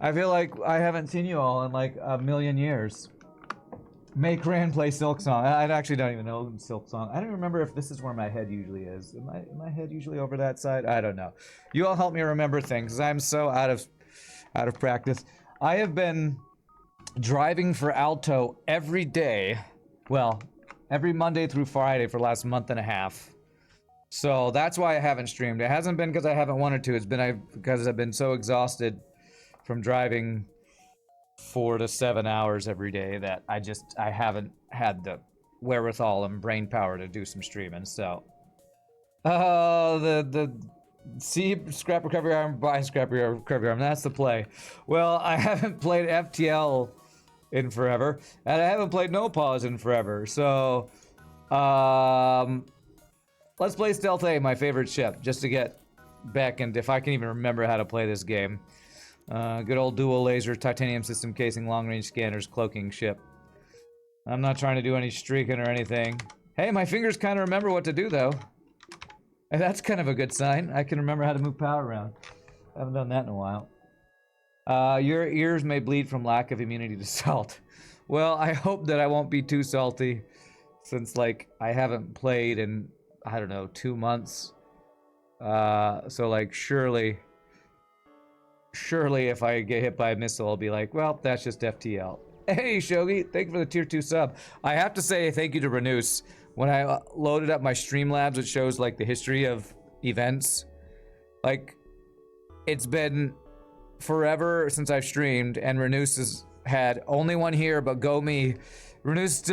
I feel like I haven't seen you all in like a million years. Make Rand play Silk Song. I actually don't even know Silk Song. I don't remember if this is where my head usually is. Am my head usually over that side? I don't know. You all help me remember things, 'cause I'm so out of practice. I have been driving for Alto every day. Well, every Monday through Friday for the last month and a half. So that's why I haven't streamed. It hasn't been because I haven't wanted to. It's been because I've been so exhausted from driving 4 to 7 hours every day that I haven't had the wherewithal and brain power to do some streaming. So, the see scrap recovery arm, buy scrap recovery arm. That's the play. Well, I haven't played FTL in forever, and I haven't played No Pause in forever. So, let's play Stealth A, my favorite ship, just to get back into, if I can even remember how to play this game. Good old dual laser, titanium system casing, long-range scanners, cloaking ship. I'm not trying to do any streaking or anything. Hey, my fingers kind of remember what to do, though. And that's kind of a good sign. I can remember how to move power around. I haven't done that in a while. Your ears may bleed from lack of immunity to salt. Well, I hope that I won't be too salty, since, like, I haven't played in, I don't know, 2 months. So, like, surely if I get hit by a missile, I'll be like, well, that's just FTL. Hey, Shogi, thank you for the tier 2 sub. I have to say thank you to Renus. When I loaded up my Streamlabs, it shows, like, the history of events. Like, it's been forever since I've streamed, and Renus has had only one here, but go me. Renus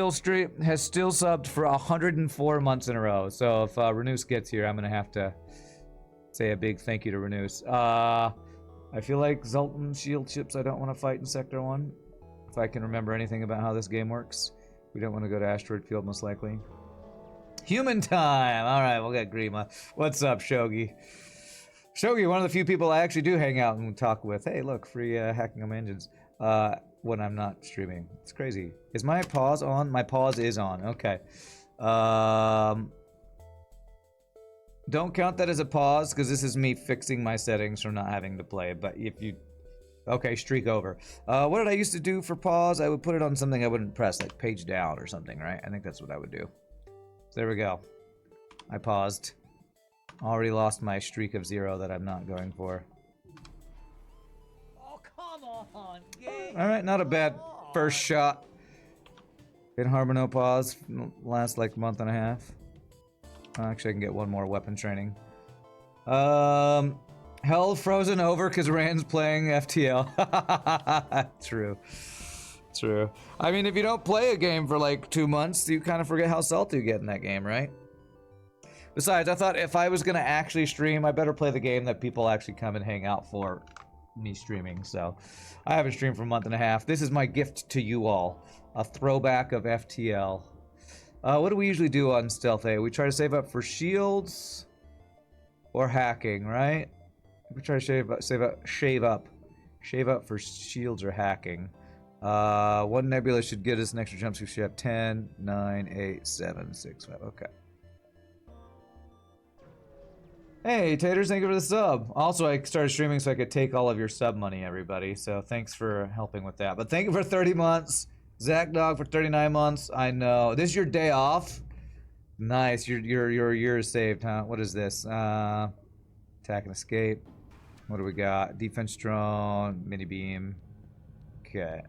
has still subbed for 104 months in a row. So if Renus gets here, I'm gonna have to say a big thank you to Renus. I feel like Zoltan shield ships I don't want to fight in Sector 1. If I can remember anything about how this game works. We don't want to go to Asteroid Field, most likely. Human time! Alright, we'll get Grima. What's up, Shogi? Shogi, one of the few people I actually do hang out and talk with. Hey, look, free hacking on engines. When I'm not streaming. It's crazy. Is my pause on? My pause is on. Okay. Don't count that as a pause, because this is me fixing my settings from not having to play, but if you... Okay, streak over. What did I used to do for pause? I would put it on something I wouldn't press, like page down or something, right? I think that's what I would do. So there we go. I paused. Already lost my streak of 0 that I'm not going for. Oh, come on, game. Alright, not a bad first shot. In Harbor No Pause, last like month and a half. Actually, I can get one more weapon training. Hell frozen over because Rand's playing FTL. True. True. I mean, if you don't play a game for like 2 months, you kind of forget how salty you get in that game, right? Besides, I thought if I was going to actually stream, I better play the game that people actually come and hang out for me streaming. So, I haven't streamed for a month and a half. This is my gift to you all. A throwback of FTL. What do we usually do on Stealth A? We try to save up for shields or hacking, right? We try to shave up for shields or hacking. One nebula should get us an extra jump suit ship. 10, 9, 8, 7, 6, 5. Okay. Hey, Taters, thank you for the sub. Also, I started streaming so I could take all of your sub money, everybody. So thanks for helping with that. But thank you for 30 months. Zach Dog for 39 months. I know. This is your day off? Nice. Your year is saved, huh? What is this? Attack and escape. What do we got? Defense drone, mini beam. Okay.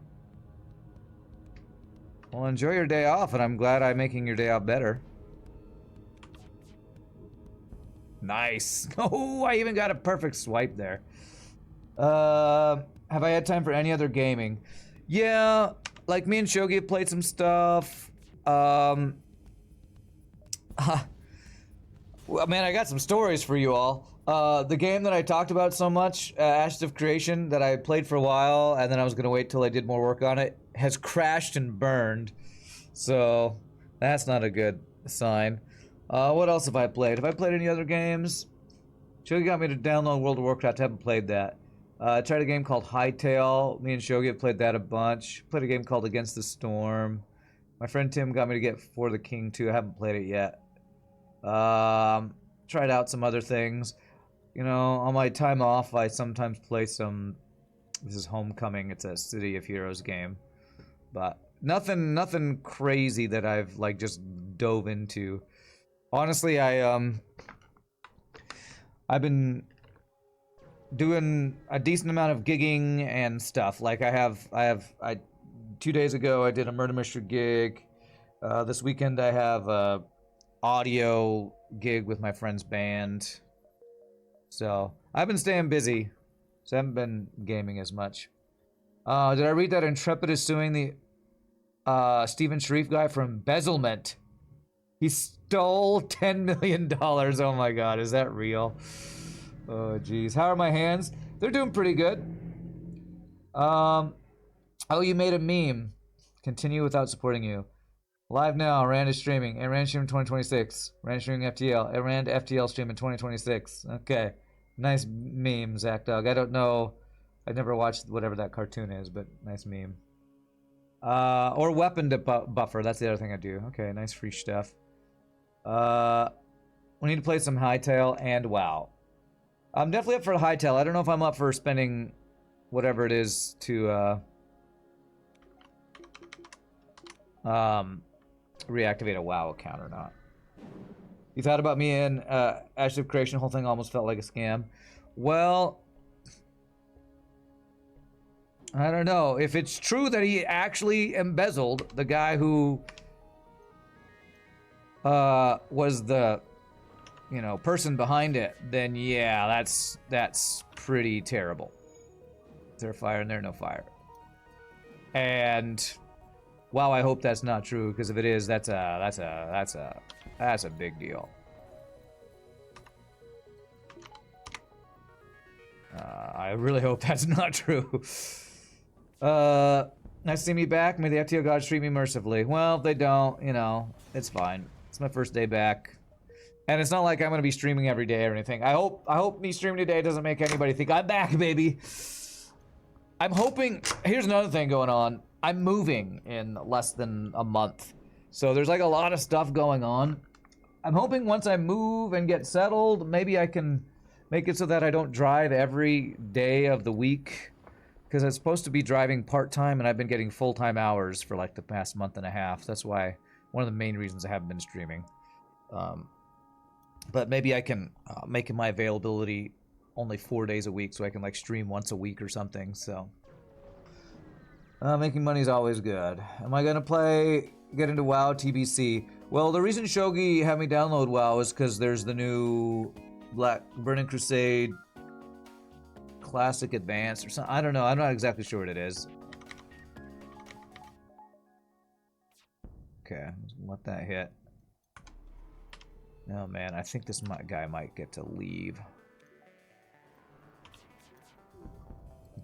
Well, enjoy your day off, and I'm glad I'm making your day off better. Nice. Oh, I even got a perfect swipe there. Have I had time for any other gaming? Yeah, like me and Shogi have played some stuff. Well, man, I got some stories for you all. The game that I talked about so much, Ashes of Creation, that I played for a while, and then I was gonna wait till I did more work on it, has crashed and burned. So, that's not a good sign. What else have I played? Have I played any other games? Shogi got me to download World of Warcraft. I haven't played that. I tried a game called Hightail. Me and Shogi have played that a bunch. Played a game called Against the Storm. My friend Tim got me to get For the King 2. I haven't played it yet. Tried out some other things. You know, on my time off, I sometimes play some This is Homecoming. It's a City of Heroes game, but nothing crazy that I've like just dove into. Honestly, I've been doing a decent amount of gigging and stuff. Like I 2 days ago I did a murder mystery gig. This weekend I have a audio gig with my friend's band. So I've been staying busy. So I haven't been gaming as much. Did I read that Intrepid is suing the Stephen Sharif guy for embezzlement? He stole $10 million. Oh my god, is that real? Oh geez. How are my hands? They're doing pretty good. Oh, you made a meme. Continue without supporting you. Live now, Rand is streaming. And Rand streaming 2026. Rand streaming FTL. And Rand FTL streaming 2026. Okay. Nice meme, Zach Dog. I don't know. I never watched whatever that cartoon is, but nice meme. Or weapon buffer. That's the other thing I do. Okay, nice free stuff. We need to play some Hightail and WoW. I'm definitely up for Hightail. I don't know if I'm up for spending whatever it is to reactivate a WoW account or not. You thought about me and Ashley Creation, the whole thing almost felt like a scam. Well, I don't know. If it's true that he actually embezzled the guy who was the, you know, person behind it, then yeah, that's pretty terrible. Is there fire in there? No fire. And wow, I hope that's not true, because if it is, that's a big deal. I really hope that's not true. Nice to see me back. May the FTO gods treat me mercifully. Well, if they don't, you know, it's fine. It's my first day back. And it's not like I'm gonna be streaming every day or anything. I hope me streaming today doesn't make anybody think I'm back, baby. I'm hoping, here's another thing going on. I'm moving in less than a month. So there's like a lot of stuff going on. I'm hoping once I move and get settled, maybe I can make it so that I don't drive every day of the week. Because I'm supposed to be driving part-time, and I've been getting full-time hours for like the past month and a half. That's why, one of the main reasons I haven't been streaming. But maybe I can make my availability only 4 days a week, so I can like stream once a week or something, so. Making money is always good. Am I gonna get into WoW TBC? Well, the reason Shogi had me download WoW is because there's the new Burning Crusade Classic Advanced or something. I don't know. I'm not exactly sure what it is. Okay, let that hit. Oh man, I think this guy might get to leave.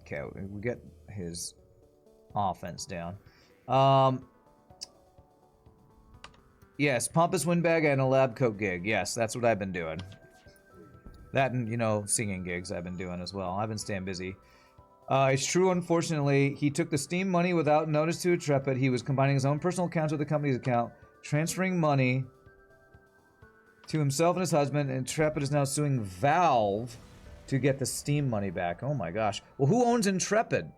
Okay, we get his offense down. Yes, Pompous Windbag and a lab coat gig. Yes, that's what I've been doing. That and, you know, singing gigs I've been doing as well. I've been staying busy. It's true, unfortunately. He took the Steam money without notice to Intrepid. He was combining his own personal accounts with the company's account, transferring money to himself and his husband. And Intrepid is now suing Valve to get the Steam money back. Oh my gosh. Well, who owns Intrepid?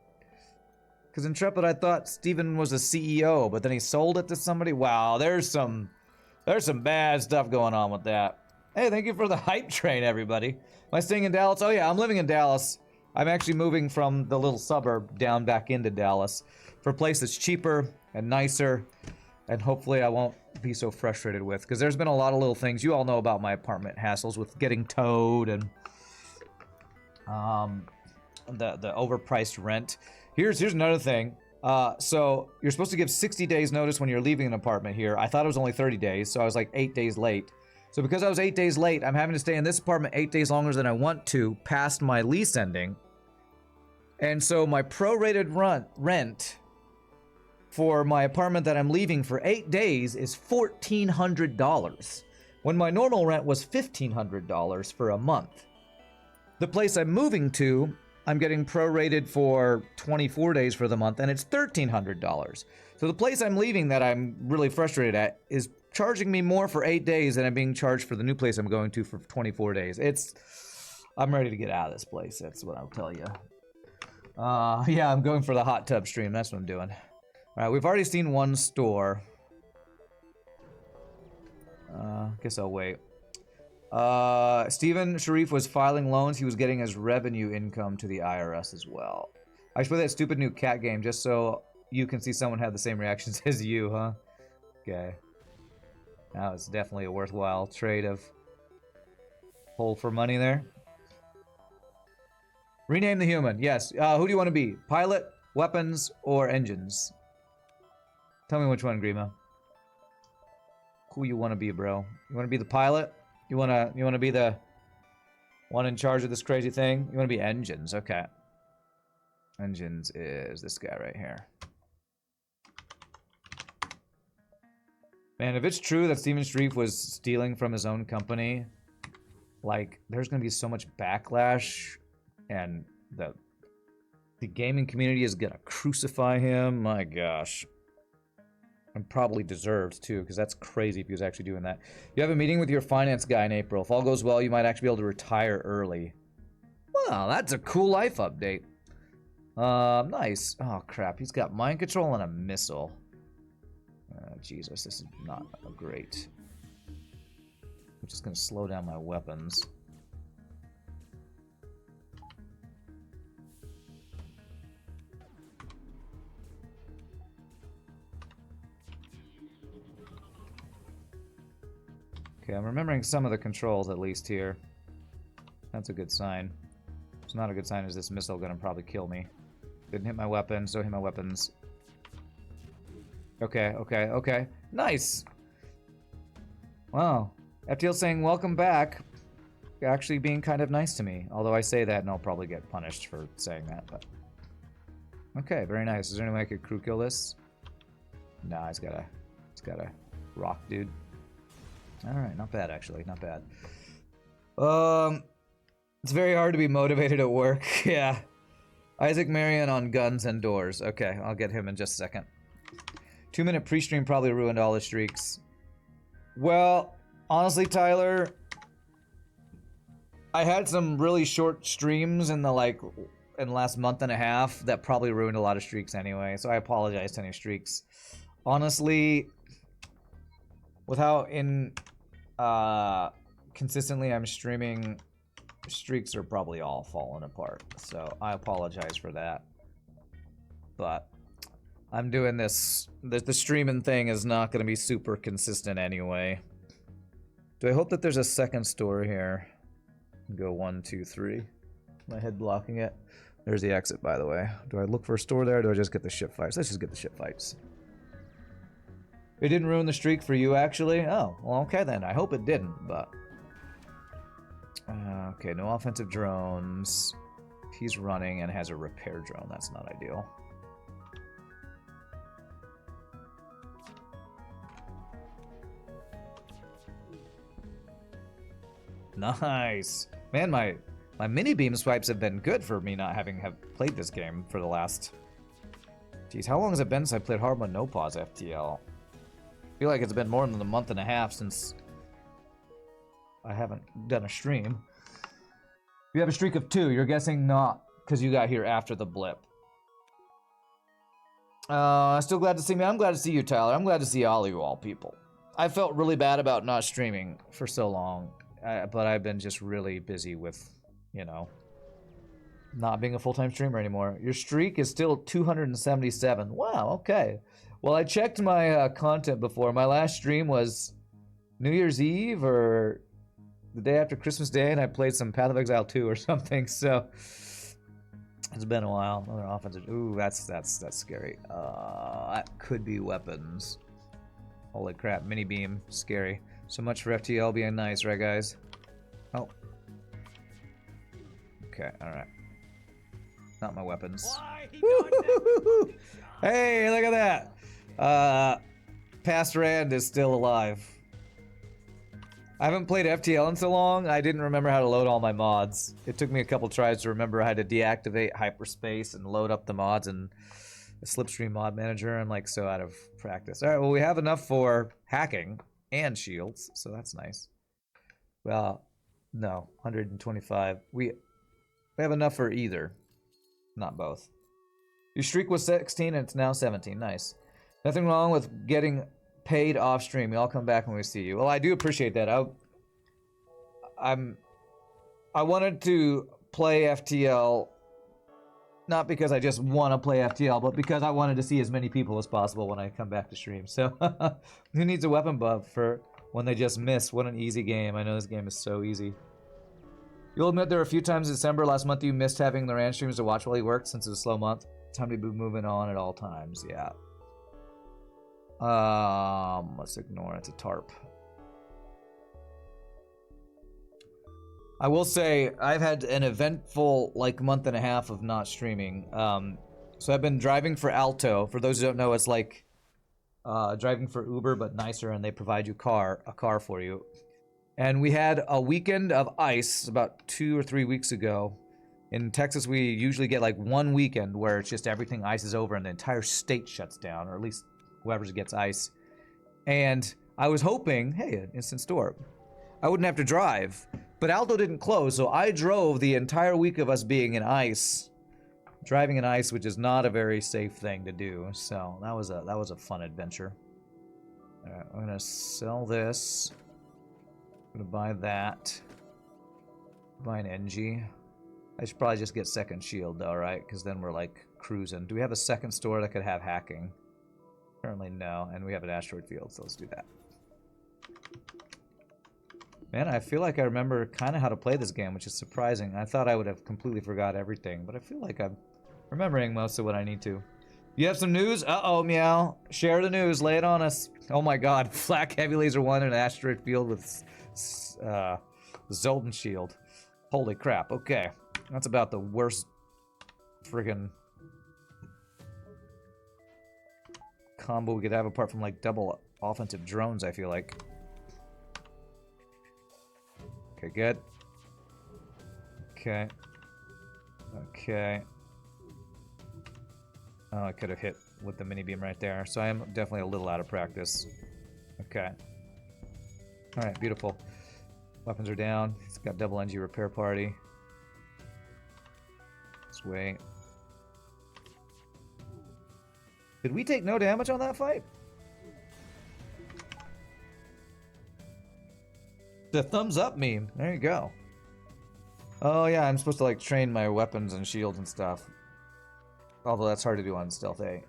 Because Intrepid, I thought Steven was a CEO, but then he sold it to somebody. Wow, there's some bad stuff going on with that. Hey, thank you for the hype train, everybody. Am I staying in Dallas? Oh yeah, I'm living in Dallas. I'm actually moving from the little suburb down back into Dallas for a place that's cheaper and nicer, and hopefully I won't be so frustrated with, because there's been a lot of little things. You all know about my apartment hassles with getting towed and the overpriced rent. Here's another thing. So you're supposed to give 60 days notice when you're leaving an apartment here. I thought it was only 30 days, so I was like 8 days late. So because I was 8 days late, I'm having to stay in this apartment 8 days longer than I want to past my lease ending. And so my prorated rent for my apartment that I'm leaving for 8 days is $1,400, when my normal rent was $1,500 for a month. The place I'm moving to, I'm getting prorated for 24 days for the month, and it's $1,300. So the place I'm leaving that I'm really frustrated at is charging me more for 8 days than I'm being charged for the new place I'm going to for 24 days. I'm ready to get out of this place, that's what I'll tell you. Yeah, I'm going for the hot tub stream. That's what I'm doing. Alright, we've already seen one store. Guess I'll wait. Steven Sharif was filing loans. He was getting his revenue income to the IRS as well. I should play that stupid new cat game just so you can see someone have the same reactions as you, huh? Okay. That was definitely a worthwhile trade of hole for money there. Rename the human. Yes. Who do you want to be? Pilot, weapons, or engines? Tell me which one, Grima. Who you want to be, bro? You want to be the pilot? You wanna be the one in charge of this crazy thing? You wanna be engines? Okay. Engines is this guy right here. Man, if it's true that Steven Streif was stealing from his own company, like, there's gonna be so much backlash, and the gaming community is gonna crucify him. My gosh. And probably deserved, too, because that's crazy if he was actually doing that. You have a meeting with your finance guy in April. If all goes well, you might actually be able to retire early. Wow, that's a cool life update. Nice. Oh, crap. He's got mind control and a missile. Jesus, this is not great. I'm just going to slow down my weapons. Okay, I'm remembering some of the controls at least here. That's a good sign. It's not a good sign is this missile gonna probably kill me. Didn't hit my weapons, don't hit my weapons. Okay, okay, okay. Nice! Wow. FTL saying welcome back. Actually being kind of nice to me. Although I say that and I'll probably get punished for saying that, but... Okay, very nice. Is there any way I could crew kill this? Nah, it's got a rock dude. Alright, not bad actually, not bad. It's very hard to be motivated at work, yeah. Isaac Marion on guns and doors. Okay, I'll get him in just a second. 2-minute pre-stream probably ruined all the streaks. Well, honestly, Tyler, I had some really short streams in the last month and a half that probably ruined a lot of streaks anyway, so I apologize to any streaks. Honestly, with how consistently I'm streaming, streaks are probably all falling apart. So I apologize for that. But I'm doing this. The streaming thing is not going to be super consistent anyway. Do I hope that there's a second store here? Go 1, 2, 3. My head blocking it. There's the exit, by the way. Do I look for a store there, or do I just get the ship fights? Let's just get the ship fights. It didn't ruin the streak for you, actually? Oh, well, okay then. I hope it didn't, but... okay, no offensive drones. He's running and has a repair drone. That's not ideal. Nice! Man, my mini beam swipes have been good for me not having played this game for the last... Jeez, how long has it been since I played hard mode no pause FTL? I feel like it's been more than a month and a half since I haven't done a stream. You have a streak of 2. You're guessing not because you got here after the blip. Still glad to see me. I'm glad to see you, Tyler. I'm glad to see all you people. I felt really bad about not streaming for so long, but I've been just really busy with, you know, not being a full-time streamer anymore. Your streak is still 277. Wow, okay. Well, I checked my content before. My last stream was New Year's Eve or the day after Christmas Day, and I played some Path of Exile 2 or something, so it's been a while. Another offensive. Ooh, that's scary. That could be weapons. Holy crap, mini beam, scary. So much for FTL being nice, right, guys? Oh. Okay, alright. Not my weapons. Hey, look at that! Past Rand is still alive. I haven't played FTL in so long, I didn't remember how to load all my mods. It took me a couple tries to remember how to deactivate hyperspace and load up the mods in the Slipstream mod manager. I'm like so out of practice. Alright, well we have enough for hacking and shields, so that's nice. Well, no, 125. We have enough for either. Not both. Your streak was 16 and it's now 17. Nice. Nothing wrong with getting paid off stream. We all come back when we see you. Well, I do appreciate that. I wanted to play FTL not because I just want to play FTL, but because I wanted to see as many people as possible when I come back to stream. So, who needs a weapon buff for when they just miss? What an easy game. I know this game is so easy. You'll admit there were a few times in December last month you missed having the RAN streams to watch while you worked since it was a slow month. Time to be moving on at all times, yeah. Let's ignore it. It's a tarp. I will say I've had an eventful like month and a half of not streaming. So I've been driving for Alto. For those who don't know, it's like driving for Uber but nicer, and they provide you a car for you. And we had a weekend of ice about 2 or 3 weeks ago. In Texas, we usually get like one weekend where it's just everything ices over and the entire state shuts down, or at least whoever gets ice. And I was hoping, hey, an instant store, I wouldn't have to drive. But Aldo didn't close, so I drove the entire week of us being in ice. Driving in ice, which is not a very safe thing to do. So that was a fun adventure. Alright, I'm gonna sell this. I'm gonna buy that. Buy an Engi. I should probably just get second shield though, right? Because then we're like cruising. Do we have a second store that could have hacking? Apparently no, and we have an asteroid field, so let's do that. Man, I feel like I remember kind of how to play this game, which is surprising. I thought I would have completely forgot everything, but I feel like I'm remembering most of what I need to. You have some news? Uh-oh, Meow. Share the news. Lay it on us. Oh my god. Flak Heavy Laser 1 in an asteroid field with Zoltan Shield. Holy crap. Okay. That's about the worst friggin' combo we could have apart from like double offensive drones, I feel like. Okay, good. Okay. Okay. Oh, I could have hit with the mini beam right there. So I am definitely a little out of practice. Okay. Alright, beautiful. Weapons are down. It's got double Engi repair party. Let's wait. Did we take no damage on that fight? The thumbs up meme. There you go. Oh yeah, I'm supposed to like train my weapons and shields and stuff. Although that's hard to do on Stealth A.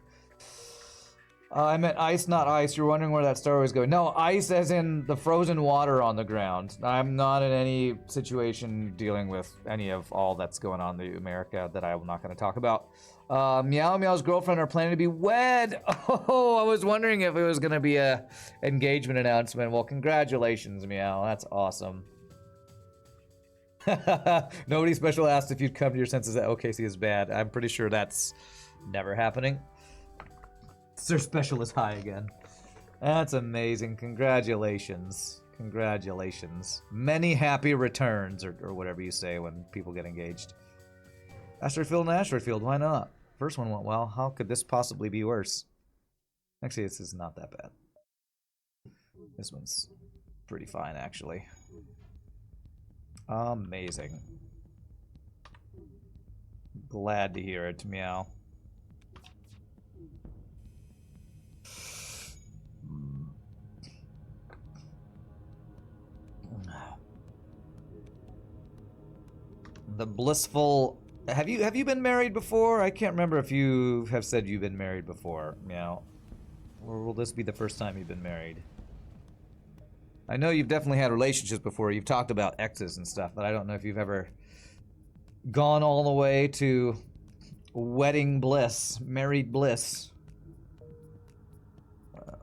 I meant ice, not ice. You're wondering where that star was going. No, ice as in the frozen water on the ground. I'm not in any situation dealing with any of all that's going on in America that I'm not going to talk about. Meow Meow's girlfriend are planning to be wed. Oh, I was wondering if it was going to be a engagement announcement. Well, congratulations, Meow. That's awesome. Nobody special asked if you'd come to your senses that OKC is bad. I'm pretty sure that's never happening. Sir Special is high again. That's amazing. Congratulations. Congratulations. Many happy returns, or whatever you say when people get engaged. Asteroid field and asteroid field, why not? First one went well. How could this possibly be worse? Actually, this is not that bad. This one's pretty fine, actually. Amazing. Glad to hear it, Meow. The blissful... Have you been married before? I can't remember if you have said you've been married before, Meow. Or will this be the first time you've been married? I know you've definitely had relationships before. You've talked about exes and stuff, but I don't know if you've ever gone all the way to wedding bliss, married bliss.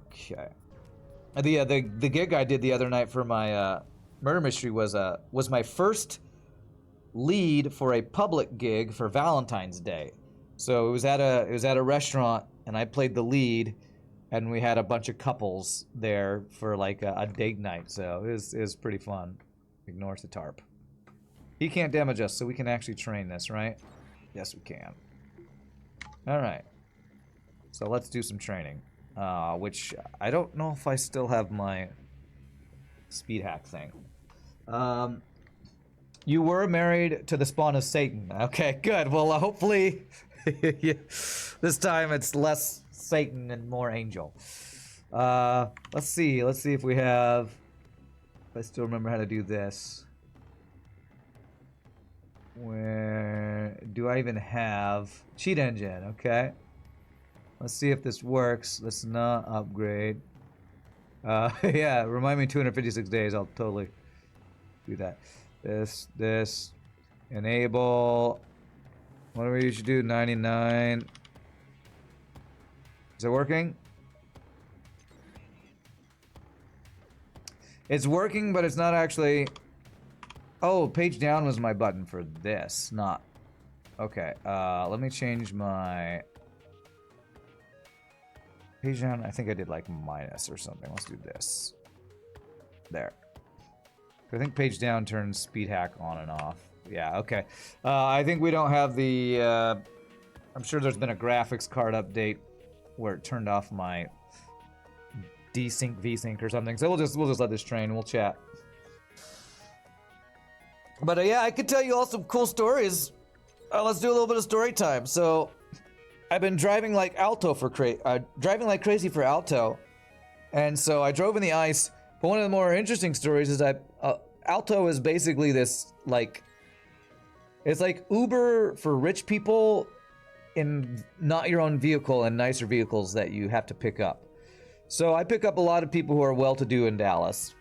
Okay. The gig I did the other night for my murder mystery was my first lead for a public gig for Valentine's Day. So it was at a restaurant, and I played the lead, and we had a bunch of couples there for like a date night. So it was pretty fun. Ignores the tarp. He can't damage us, so we can actually train this, right? Yes, we can. All right. So let's do some training. Which I don't know if I still have my speed hack thing. You were married to the spawn of Satan. Okay, good. Well, hopefully this time it's less Satan and more angel. Let's see. Let's see if we have... If I still remember how to do this. Where do I even have cheat engine? Okay. Let's see if this works. Let's not upgrade. Yeah, remind me 256 days. I'll totally do that. This, enable. What do we usually do? 99. Is it working? It's working, but it's not actually... Oh, page down was my button for this, not... Okay, let me change my... Page down, I think I did like minus or something. Let's do this. There. I think page down turns speed hack on and off. Yeah, okay. I think we don't have the... I'm sure there's been a graphics card update where it turned off my desync vsync or something. So we'll just let this train. We'll chat. But yeah, I could tell you all some cool stories. Let's do a little bit of story time. So I've been driving like Alto for driving like crazy for Alto, and so I drove in the ice. But one of the more interesting stories is that Alto is basically this like, it's like Uber for rich people in not your own vehicle and nicer vehicles that you have to pick up. So I pick up a lot of people who are well-to-do in Dallas.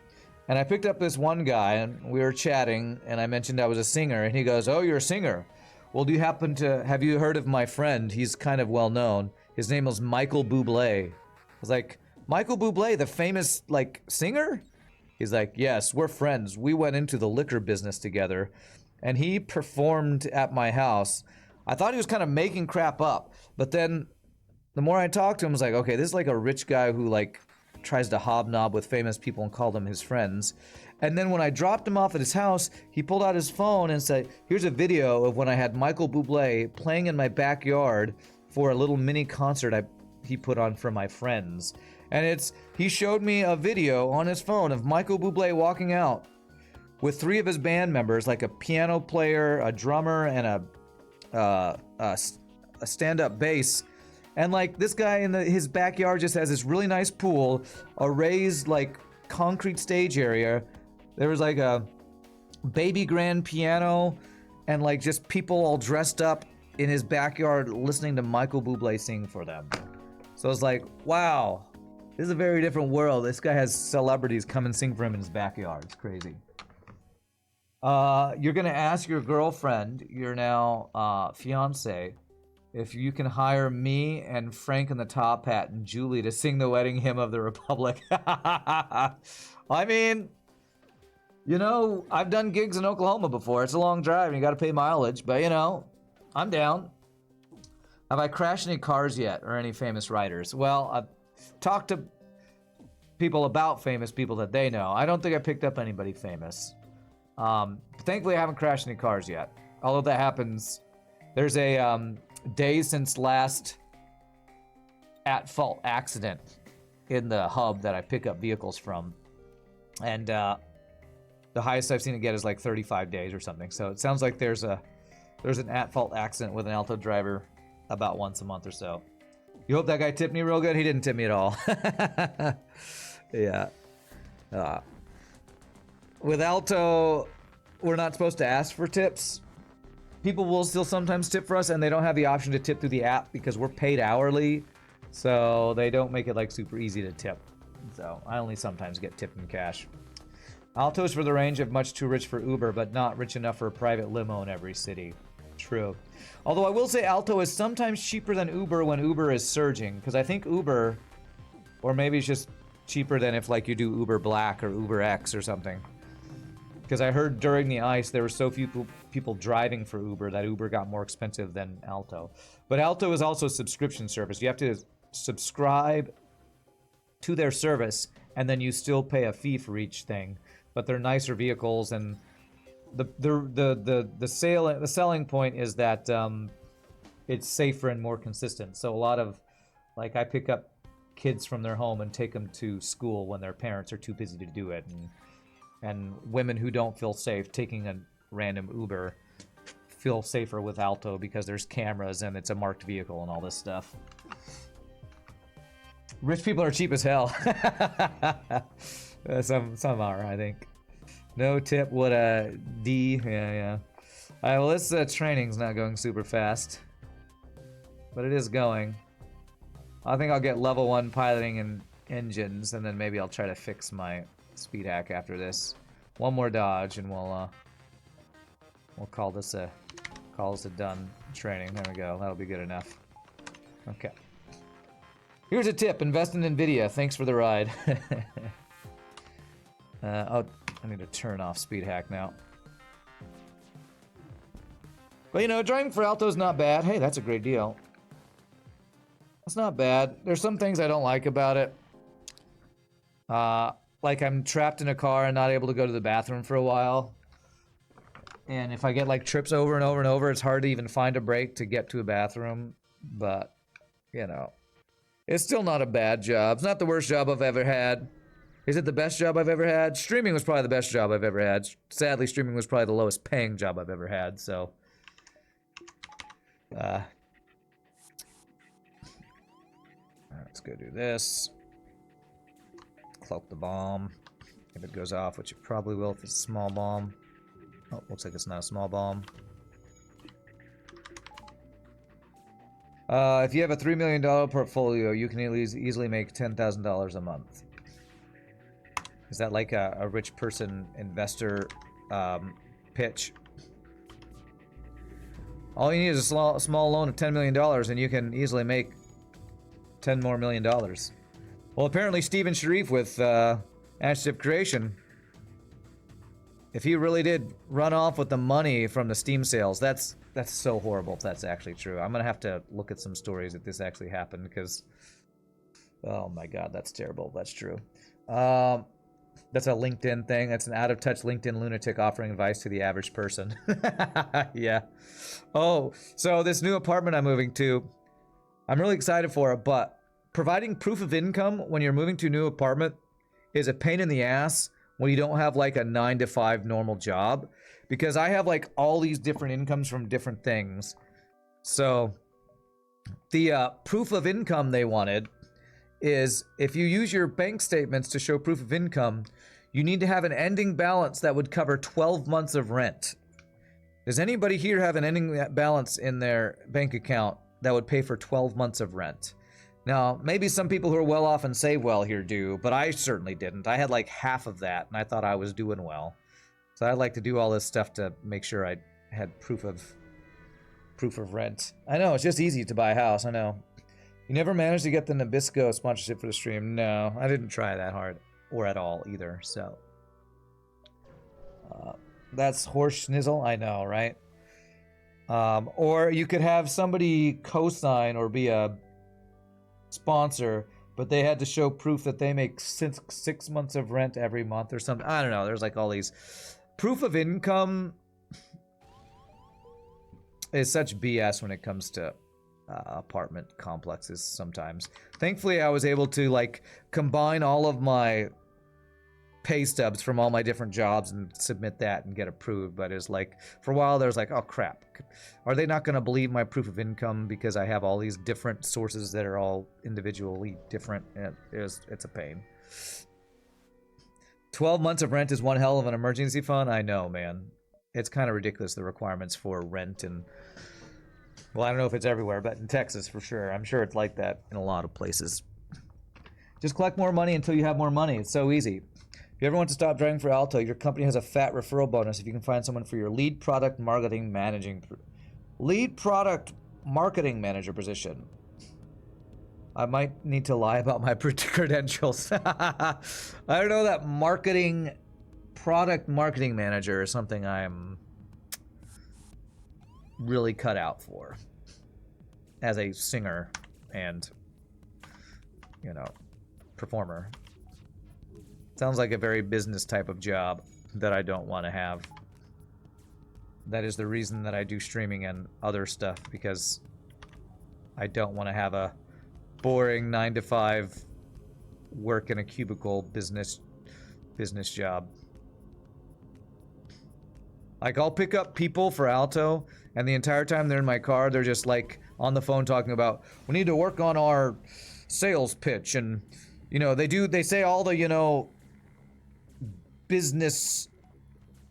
And I picked up this one guy, and we were chatting, and I mentioned I was a singer, and he goes, "Oh, you're a singer. Well, have you heard of my friend? He's kind of well-known. His name was Michael Bublé." I was like, "Michael Bublé, the famous, like, singer?" He's like, "Yes, we're friends. We went into the liquor business together, and he performed at my house." I thought he was kind of making crap up, but then the more I talked to him, I was like, okay, this is like a rich guy who, like, tries to hobnob with famous people and call them his friends. And then when I dropped him off at his house, he pulled out his phone and said, "Here's a video of when I had Michael Bublé playing in my backyard for a little mini concert he put on for my friends." And he showed me a video on his phone of Michael Bublé walking out with 3 of his band members, like a piano player, a drummer, and a stand-up bass. And like this guy in his backyard just has this really nice pool, a raised like concrete stage area. There was like a baby grand piano and like just people all dressed up in his backyard listening to Michael Bublé sing for them. So it's like, wow, this is a very different world. This guy has celebrities come and sing for him in his backyard. It's crazy. You're gonna ask your girlfriend, your now fiance, if you can hire me and Frank in the Top Hat and Julie to sing the wedding hymn of the Republic. I mean, you know, I've done gigs in Oklahoma before. It's a long drive and you gotta pay mileage, but you know, I'm down. Have I crashed any cars yet or any famous writers? Well, I've talked to people about famous people that they know. I don't think I picked up anybody famous. Thankfully I haven't crashed any cars yet. Although that happens, there's a day since last at-fault accident in the hub that I pick up vehicles from, and the highest I've seen it get is like 35 days or something. So it sounds like there's an at-fault accident with an Alto driver about once a month or so. You hope that guy tipped me real good? He didn't tip me at all. Yeah. With Alto, we're not supposed to ask for tips. People will still sometimes tip for us, and they don't have the option to tip through the app because we're paid hourly, so they don't make it like super easy to tip. So I only sometimes get tipped in cash. Alto's for the range of much too rich for Uber, but not rich enough for a private limo in every city. True. Although I will say Alto is sometimes cheaper than Uber when Uber is surging, because I think Uber, or maybe it's just cheaper than if like you do Uber Black or Uber X or something. Because I heard during the ice there were so few people driving for Uber that Uber got more expensive than Alto. But Alto is also a subscription service. You have to subscribe to their service, and then you still pay a fee for each thing. But they're nicer vehicles, and the selling point is that it's safer and more consistent. So a lot of, like, I pick up kids from their home and take them to school when their parents are too busy to do it, and women who don't feel safe taking random Uber feel safer with Alto because there's cameras and it's a marked vehicle and all this stuff. Rich people are cheap as hell. Some are, I think. No tip, what a D. Yeah. Alright, well, this training's not going super fast. But it is going. I think I'll get level 1 piloting and engines, and then maybe I'll try to fix my speed hack after this. One more dodge, and we'll call this a done training. There we go. That'll be good enough. Okay. Here's a tip: invest in Nvidia. Thanks for the ride. Oh, I need to turn off speed hack now. But you know, driving for Alto's not bad. Hey, that's a great deal. It's not bad. There's some things I don't like about it. Like I'm trapped in a car and not able to go to the bathroom for a while. And if I get like trips over and over and over, it's hard to even find a break to get to a bathroom. But, you know, it's still not a bad job. It's not the worst job I've ever had. Is it the best job I've ever had? Streaming was probably the best job I've ever had. Sadly, streaming was probably the lowest paying job I've ever had, so... let's go do this. Cloak the bomb. If it goes off, which it probably will if it's a small bomb. Oh, looks like it's not a small bomb. If you have a $3 million portfolio, you can easily make $10,000 a month. Is that like a rich person investor pitch? All you need is a small loan of $10 million and you can easily make $10 more million. Well, apparently Steven Sharif with Adjective Creation, if he really did run off with the money from the Steam sales, that's so horrible if that's actually true. I'm gonna have to look at some stories if this actually happened, because oh my god, that's terrible if that's true. That's a LinkedIn thing. That's an out-of-touch LinkedIn lunatic offering advice to the average person. Yeah. Oh, so this new apartment I'm moving to, I'm really excited for it, but providing proof of income when you're moving to a new apartment is a pain in the ass when you don't have like a 9-to-5 normal job, because I have like all these different incomes from different things. So the proof of income they wanted is if you use your bank statements to show proof of income, you need to have an ending balance that would cover 12 months of rent. Does anybody here have an ending balance in their bank account that would pay for 12 months of rent? Now, maybe some people who are well off and save well here do, but I certainly didn't. I had like half of that, and I thought I was doing well. So I'd like to do all this stuff to make sure I had proof of rent. I know, it's just easy to buy a house, I know. You never managed to get the Nabisco sponsorship for the stream? No, I didn't try that hard, or at all either, so. That's horse schnizzle, I know, right? Or you could have somebody co-sign or be a sponsor, but they had to show proof that they make 6 months of rent every month or something. I don't know, there's like all these. Proof of income is such BS when it comes to apartment complexes sometimes. Thankfully, I was able to like combine all of my pay stubs from all my different jobs and submit that and get approved. But it's like, for a while, there's like, oh crap, are they not going to believe my proof of income because I have all these different sources that are all individually different? It's a pain. 12 months of rent is one hell of an emergency fund. I know, man. It's kind of ridiculous, the requirements for rent. And well, I don't know if it's everywhere, but in Texas for sure. I'm sure it's like that in a lot of places. Just collect more money until you have more money. It's so easy. If you ever want to stop driving for Alto, your company has a fat referral bonus if you can find someone for your lead product marketing manager position. I might need to lie about my credentials. I don't know, that product marketing manager is something I'm really cut out for as a singer and, you know, performer. Sounds like a very business type of job that I don't want to have. That is the reason that I do streaming and other stuff, because I don't want to have a boring 9-to-5 work in a cubicle business job. Like, I'll pick up people for Alto, and the entire time they're in my car, they're just like on the phone talking about, we need to work on our sales pitch, and you know, they say all the, you know, business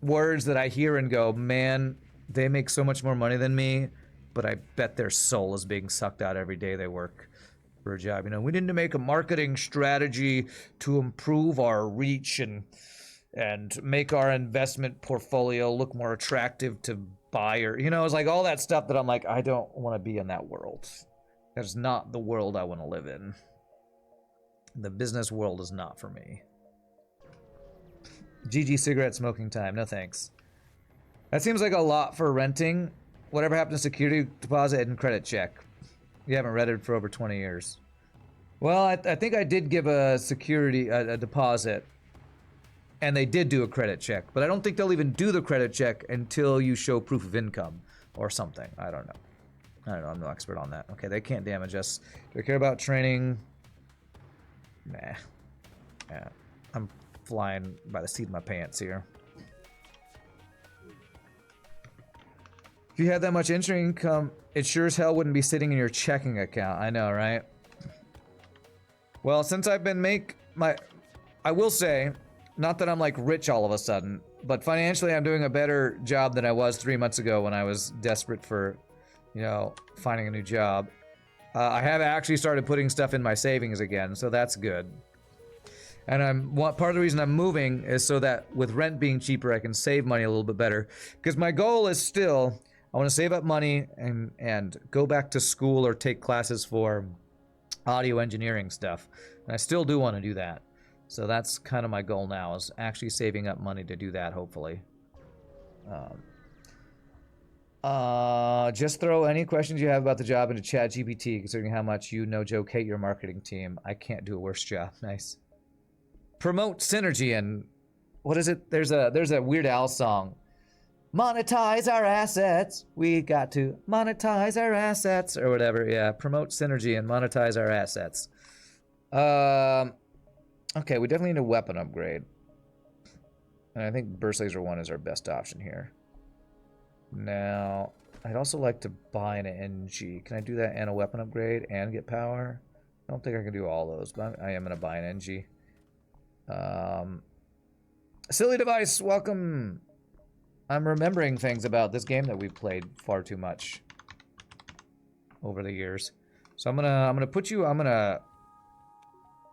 words that I hear and go, man, they make so much more money than me, but I bet their soul is being sucked out every day they work for a job. You know, we need to make a marketing strategy to improve our reach and make our investment portfolio look more attractive to buyer. You know, it's like all that stuff that I'm like, I don't want to be in that world. That's not the world I want to live in. The business world is not for me. GG cigarette smoking time. No thanks. That seems like a lot for renting. Whatever happened to security deposit and credit check? You haven't read it for over 20 years. Well, I think I did give a security a deposit, and they did do a credit check, but I don't think they'll even do the credit check until you show proof of income or something. I don't know. I'm no expert on that. Okay, they can't damage us. Do I care about training? Nah. Yeah, I'm flying by the seat of my pants here. If you had that much income, it sure as hell wouldn't be sitting in your checking account. I know, right? Well, since I've been I will say, not that I'm like rich all of a sudden, but financially I'm doing a better job than I was 3 months ago when I was desperate for, you know, finding a new job. I have actually started putting stuff in my savings again, so that's good. And part of the reason I'm moving is so that with rent being cheaper, I can save money a little bit better. Because my goal is still, I want to save up money and go back to school or take classes for audio engineering stuff. And I still do want to do that. So that's kind of my goal now, is actually saving up money to do that, hopefully. Just throw any questions you have about the job into ChatGPT, considering how much you, no joke, hate your marketing team. I can't do a worse job. Nice. Promote synergy and what is it? There's a Weird Al song. Monetize our assets. We got to monetize our assets or whatever. Yeah, promote synergy and monetize our assets. Okay, we definitely need a weapon upgrade. And I think Burst Laser 1 is our best option here. Now, I'd also like to buy an Engi. Can I do that and a weapon upgrade and get power? I don't think I can do all those, but I am going to buy an Engi. Silly Device, welcome. I'm remembering things about this game that we've played far too much over the years. So I'm gonna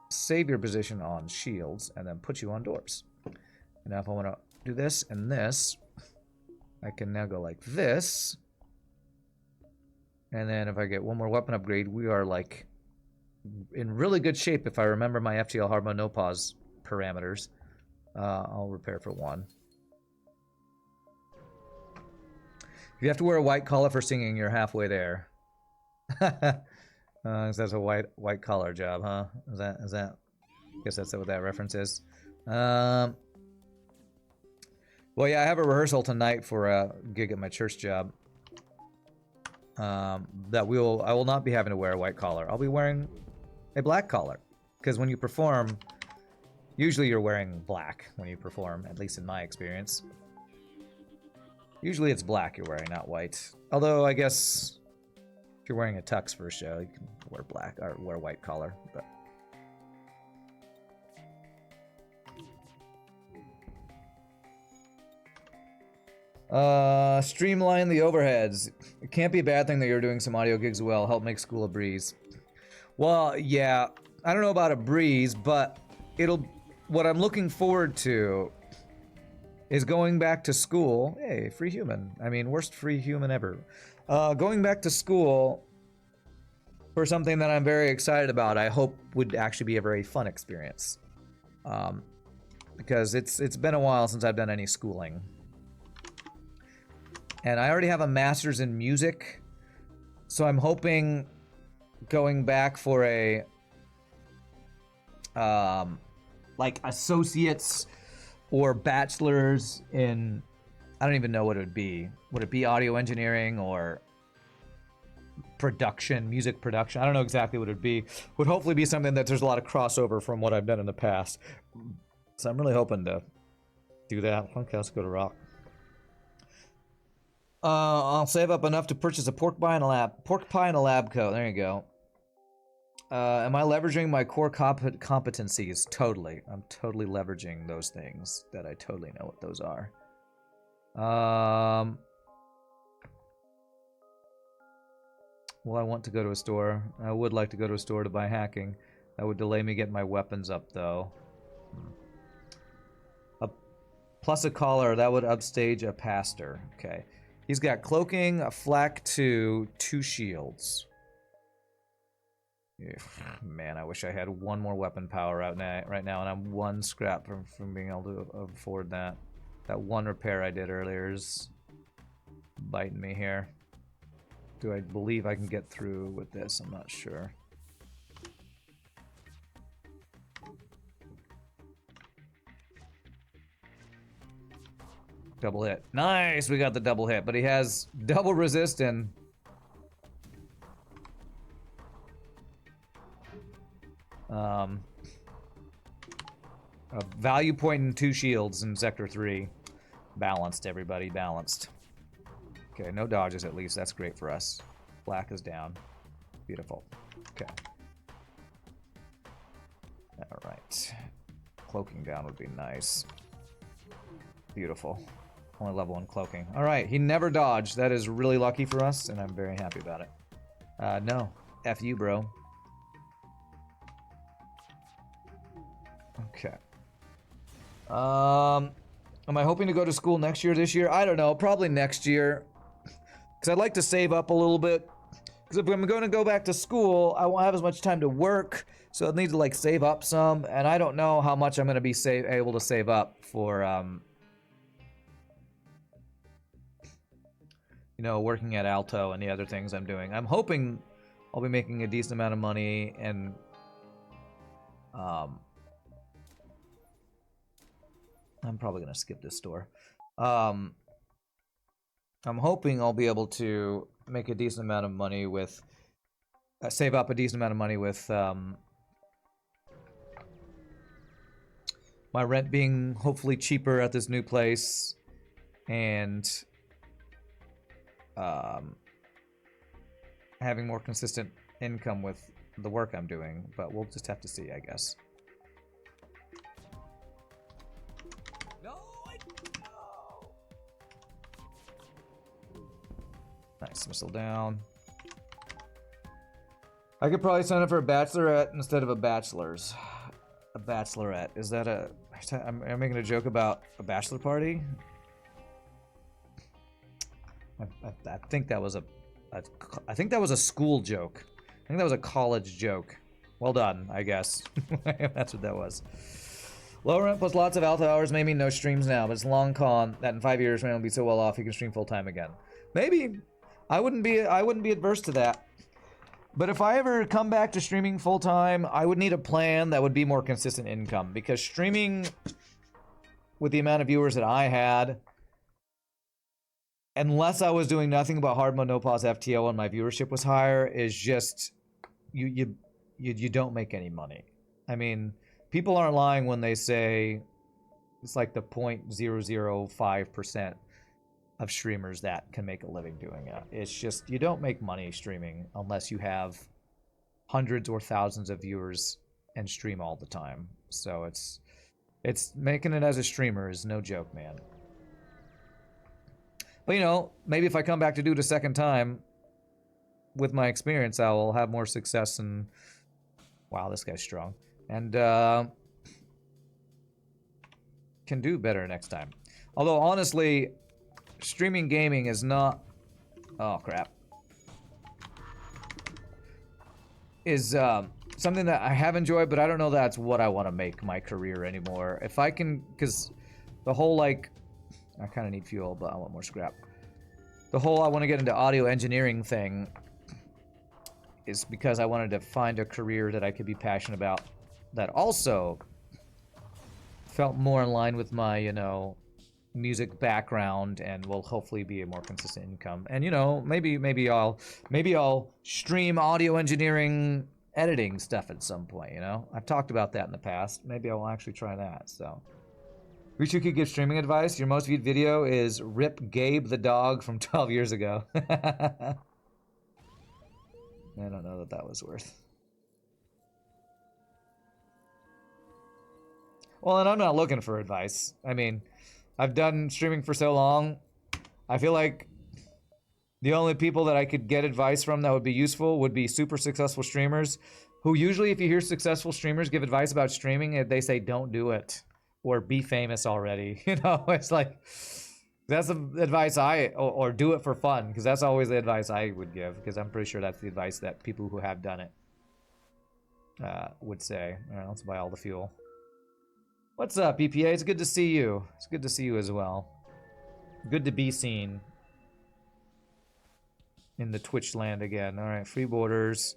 save your position on shields and then put you on doors. And now if I want to do this and this, I can now go like this. And then if I get one more weapon upgrade, we are like in really good shape if I remember my FTL Hard mode no pause parameters. I'll repair for 1. If you have to wear a white collar for singing, you're halfway there. That's a white collar job, huh? Is that? I guess that's what that reference is. Well, yeah, I have a rehearsal tonight for a gig at my church job. I will not be having to wear a white collar. I'll be wearing a black collar, because when you perform, usually you're wearing black when you perform, at least in my experience. Usually it's black you're wearing, not white. Although, I guess, if you're wearing a tux for a show, you can wear black, or wear white collar, but... Streamline the overheads. It can't be a bad thing that you're doing some audio gigs well. Help make school a breeze. Well, yeah, I don't know about a breeze, but what I'm looking forward to is going back to school. Hey, free human. I mean, worst free human ever. Going back to school for something that I'm very excited about, I hope would actually be a very fun experience. Because it's been a while since I've done any schooling. And I already have a master's in music, so I'm hoping going back for a like associates or bachelor's in, I don't even know what it would be. Would it be audio engineering or production, music production? I don't know exactly what it would be. Would hopefully be something that there's a lot of crossover from what I've done in the past. So I'm really hoping to do that. Okay, let's go to rock. I'll save up enough to purchase a pork pie and a lab coat. There you go. Am I leveraging my core competencies? Totally. I'm totally leveraging those things that I totally know what those are. Well, I want to go to a store. I would like to go to a store to buy hacking. That would delay me getting my weapons up, though. Plus a collar, that would upstage a pastor. Okay. He's got cloaking, a flak 2, 2 shields. Man, I wish I had one more weapon power out right now, and I'm one scrap from being able to afford that. That one repair I did earlier is biting me here. Do I believe I can get through with this? I'm not sure. Double hit. Nice! We got the double hit, but he has double resist and... a value point and 2 shields in Sector 3. Balanced, everybody. Balanced. Okay, no dodges at least. That's great for us. Black is down. Beautiful. Okay. Alright. Cloaking down would be nice. Beautiful. Only level 1 cloaking. Alright, he never dodged. That is really lucky for us, and I'm very happy about it. No. F you, bro. Okay. Am I hoping to go to school next year, this year? I don't know. Probably next year. Because I'd like to save up a little bit. Because if I'm going to go back to school, I won't have as much time to work. So I'll need to, like, save up some. And I don't know how much I'm going to be able to save up for, you know, working at Alto and the other things I'm doing. I'm hoping I'll be making a decent amount of money and, I'm probably going to skip this store. I'm hoping I'll be able to make a decent amount of money with... save up a decent amount of money with my rent being hopefully cheaper at this new place. And having more consistent income with the work I'm doing. But we'll just have to see, I guess. Nice, missile down. I could probably sign up for a bachelorette instead of a bachelor's. A bachelorette. Is that a... Am I making a joke about a bachelor party? I think that was I think that was a school joke. I think that was a college joke. Well done, I guess. That's what that was. Low rent plus lots of alto hours may mean no streams now, but it's a long con that in 5 years, man will be so well off he can stream full time again. Maybe. I wouldn't be adverse to that. But if I ever come back to streaming full time, I would need a plan that would be more consistent income, because streaming with the amount of viewers that I had, unless I was doing nothing but hard mode no pause FTL and my viewership was higher, is just you don't make any money. I mean, people aren't lying when they say it's like the 0.005% of streamers that can make a living doing it. It's just, you don't make money streaming unless you have hundreds or thousands of viewers and stream all the time. So it's making it as a streamer is no joke, man. But you know, maybe if I come back to do it a second time, with my experience, I will have more success and... Wow, this guy's strong. And, can do better next time. Although, honestly, streaming gaming is not... Oh, crap. Is, something that I have enjoyed, but I don't know that's what I want to make my career anymore. If I can... Because the whole, like... I kind of need fuel, but I want more scrap. The whole I want to get into audio engineering thing is because I wanted to find a career that I could be passionate about that also felt more in line with my, you know, music background and will hopefully be a more consistent income. And, you know, maybe I'll stream audio engineering editing stuff at some point, you know? I've talked about that in the past. Maybe I will actually try that, so... Wish you could give streaming advice. Your most viewed video is Rip Gabe the dog from 12 years ago. I don't know that was worth. Well, and I'm not looking for advice. I mean, I've done streaming for so long. I feel like the only people that I could get advice from that would be useful would be super successful streamers who usually, if you hear successful streamers give advice about streaming, they say don't do it or be famous already. You know, it's like, that's the advice or do it for fun, because that's always the advice I would give, because I'm pretty sure that's the advice that people who have done it would say. All right, let's buy all the fuel. What's up, EPA? It's good to see you. It's good to see you as well. Good to be seen in the Twitch land again. All right, free borders.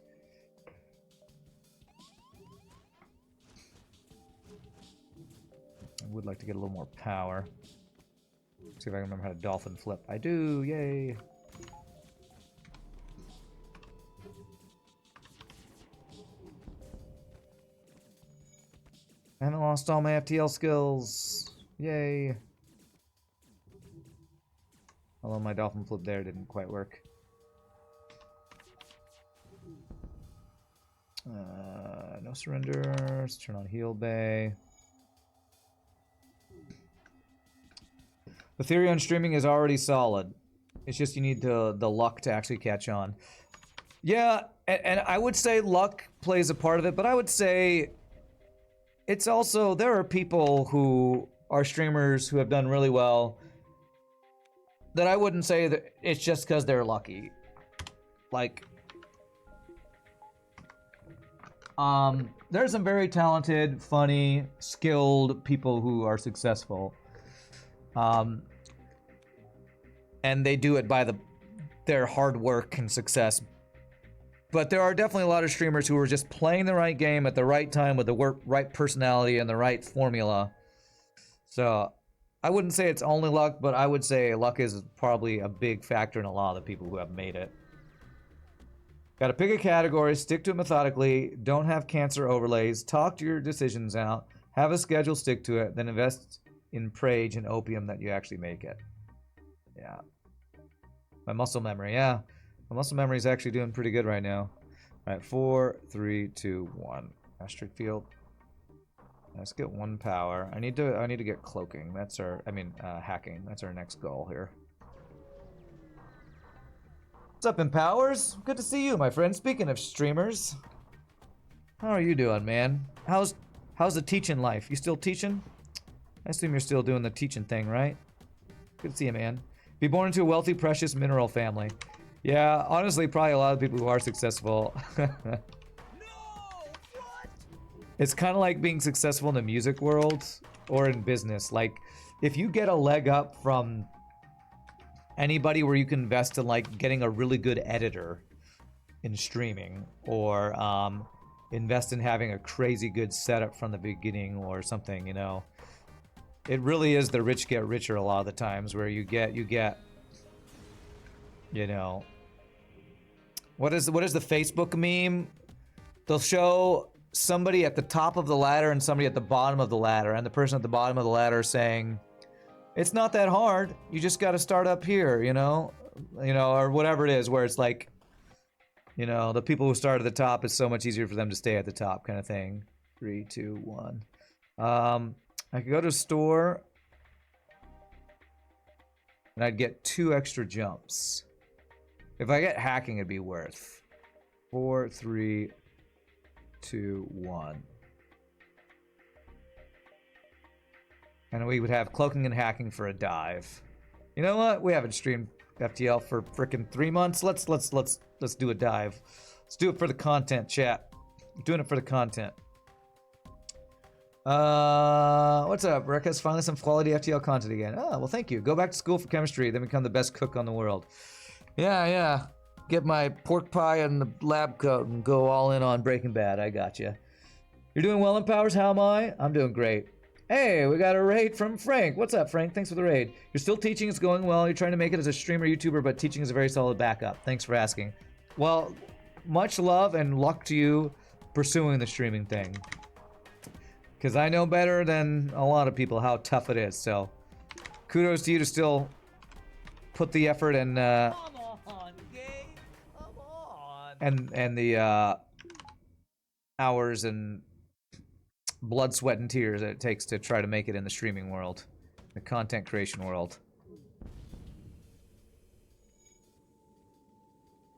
I would like to get a little more power. See if I can remember how to dolphin flip. I do, yay. I haven't lost all my FTL skills. Yay. Although my dolphin flip there didn't quite work. No surrender. Let's turn on heal bay. The theory on streaming is already solid. It's just you need the luck to actually catch on. Yeah, and I would say luck plays a part of it, but I would say it's also, there are people who are streamers who have done really well that I wouldn't say that it's just because they're lucky. Like, there's some very talented, funny, skilled people who are successful. And they do it by their hard work and success. But there are definitely a lot of streamers who are just playing the right game at the right time with the right personality and the right formula. So I wouldn't say it's only luck, but I would say luck is probably a big factor in a lot of the people who have made it. Gotta pick a category, stick to it methodically, don't have cancer overlays, talk to your decisions out, have a schedule, stick to it, then invest in Prage and opium that you actually make it. Yeah. My muscle memory, yeah. My muscle memory is actually doing pretty good right now. All right, 4, 3, 2, 1. Asteroid field. Let's get 1 power. I need to get cloaking. That's our, hacking. That's our next goal here. What's up, Empowers? Good to see you, my friend. Speaking of streamers, how are you doing, man? How's the teaching life? You still teaching? I assume you're still doing the teaching thing, right? Good to see you, man. Be born into a wealthy, precious mineral family. Yeah, honestly, probably a lot of people who are successful. No! What? It's kind of like being successful in the music world or in business. Like, if you get a leg up from anybody where you can invest in, like, getting a really good editor in streaming, or invest in having a crazy good setup from the beginning or something, you know. It really is the rich get richer a lot of the times, where you get, you know, what is the Facebook meme? They'll show somebody at the top of the ladder and somebody at the bottom of the ladder, and the person at the bottom of the ladder saying, it's not that hard, you just got to start up here, you know, or whatever it is, where it's like, you know, the people who start at the top, it's so much easier for them to stay at the top, kind of thing. 3, 2, 1. I could go to a store and I'd get 2 extra jumps. If I get hacking, it'd be worth 4, 3, 2, 1. And we would have cloaking and hacking for a dive. You know what? We haven't streamed FTL for frickin' 3 months. Let's do a dive. Let's do it for the content, chat. I'm doing it for the content. What's up? Rick has finally some quality FTL content again. Oh, well, thank you. Go back to school for chemistry, then become the best cook on the world. Yeah. Get my pork pie and the lab coat and go all in on Breaking Bad. I got you. You're doing well, Empowers. How am I? I'm doing great. Hey, we got a raid from Frank. What's up, Frank? Thanks for the raid. You're still teaching. It's going well. You're trying to make it as a streamer, YouTuber, but teaching is a very solid backup. Thanks for asking. Well, much love and luck to you pursuing the streaming thing. Because I know better than a lot of people how tough it is. So kudos to you to still put the effort and Come on, Gabe. Come on. and the hours and blood, sweat, and tears that it takes to try to make it in the streaming world, the content creation world.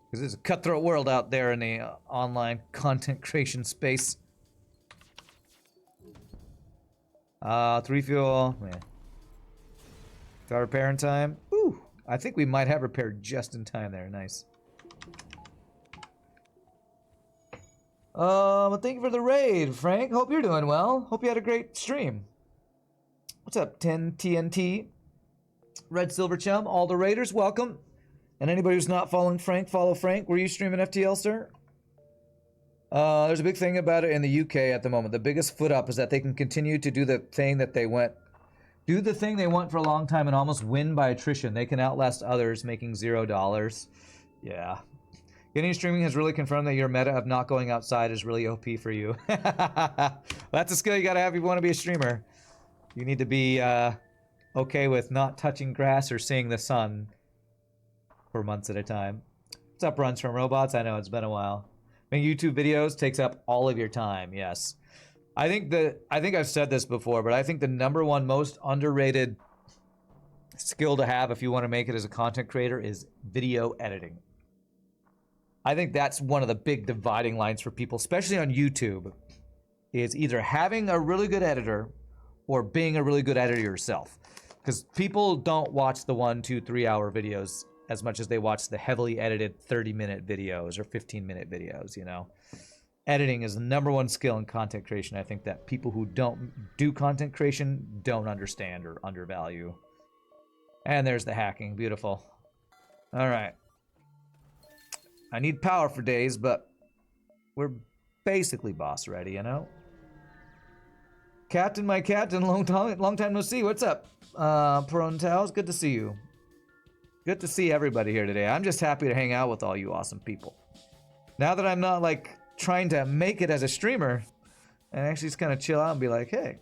Because there's a cutthroat world out there in the online content creation space. 3 fuel. Yeah. Got repair in time. Ooh, I think we might have repaired just in time there. Nice. Thank you for the raid, Frank. Hope you're doing well. Hope you had a great stream. What's up, 10 TNT? Red Silver Chum, all the raiders, welcome. And anybody who's not following Frank, follow Frank. Were you streaming FTL, sir? There's a big thing about it in the UK at the moment. The biggest foot up is that they can continue to do the thing that they want for a long time and almost win by attrition. They can outlast others, making $0. Yeah. Getting streaming has really confirmed that your meta of not going outside is really OP for you. That's a skill you gotta have if you want to be a streamer. You need to be okay with not touching grass or seeing the sun for months at a time. What's up, Runs from Robots? I know it's been a while. Making YouTube videos takes up all of your time. Yes, I think I've said this before, but I think the #1 most underrated skill to have if you want to make it as a content creator is video editing. I think that's one of the big dividing lines for people, especially on YouTube, is either having a really good editor or being a really good editor yourself. Because people don't watch the 1, 2, 3 hour videos as much as they watch the heavily edited 30-minute videos or 15-minute videos, you know. Editing is the #1 skill in content creation. I think that people who don't do content creation don't understand or undervalue. And there's the hacking. Beautiful. All right. I need power for days, but we're basically boss ready, you know? Captain, my captain, long time no see. What's up, Prone Towels? Good to see you. Good to see everybody here today. I'm just happy to hang out with all you awesome people. Now that I'm not, like, trying to make it as a streamer, and actually just kind of chill out and be like, hey,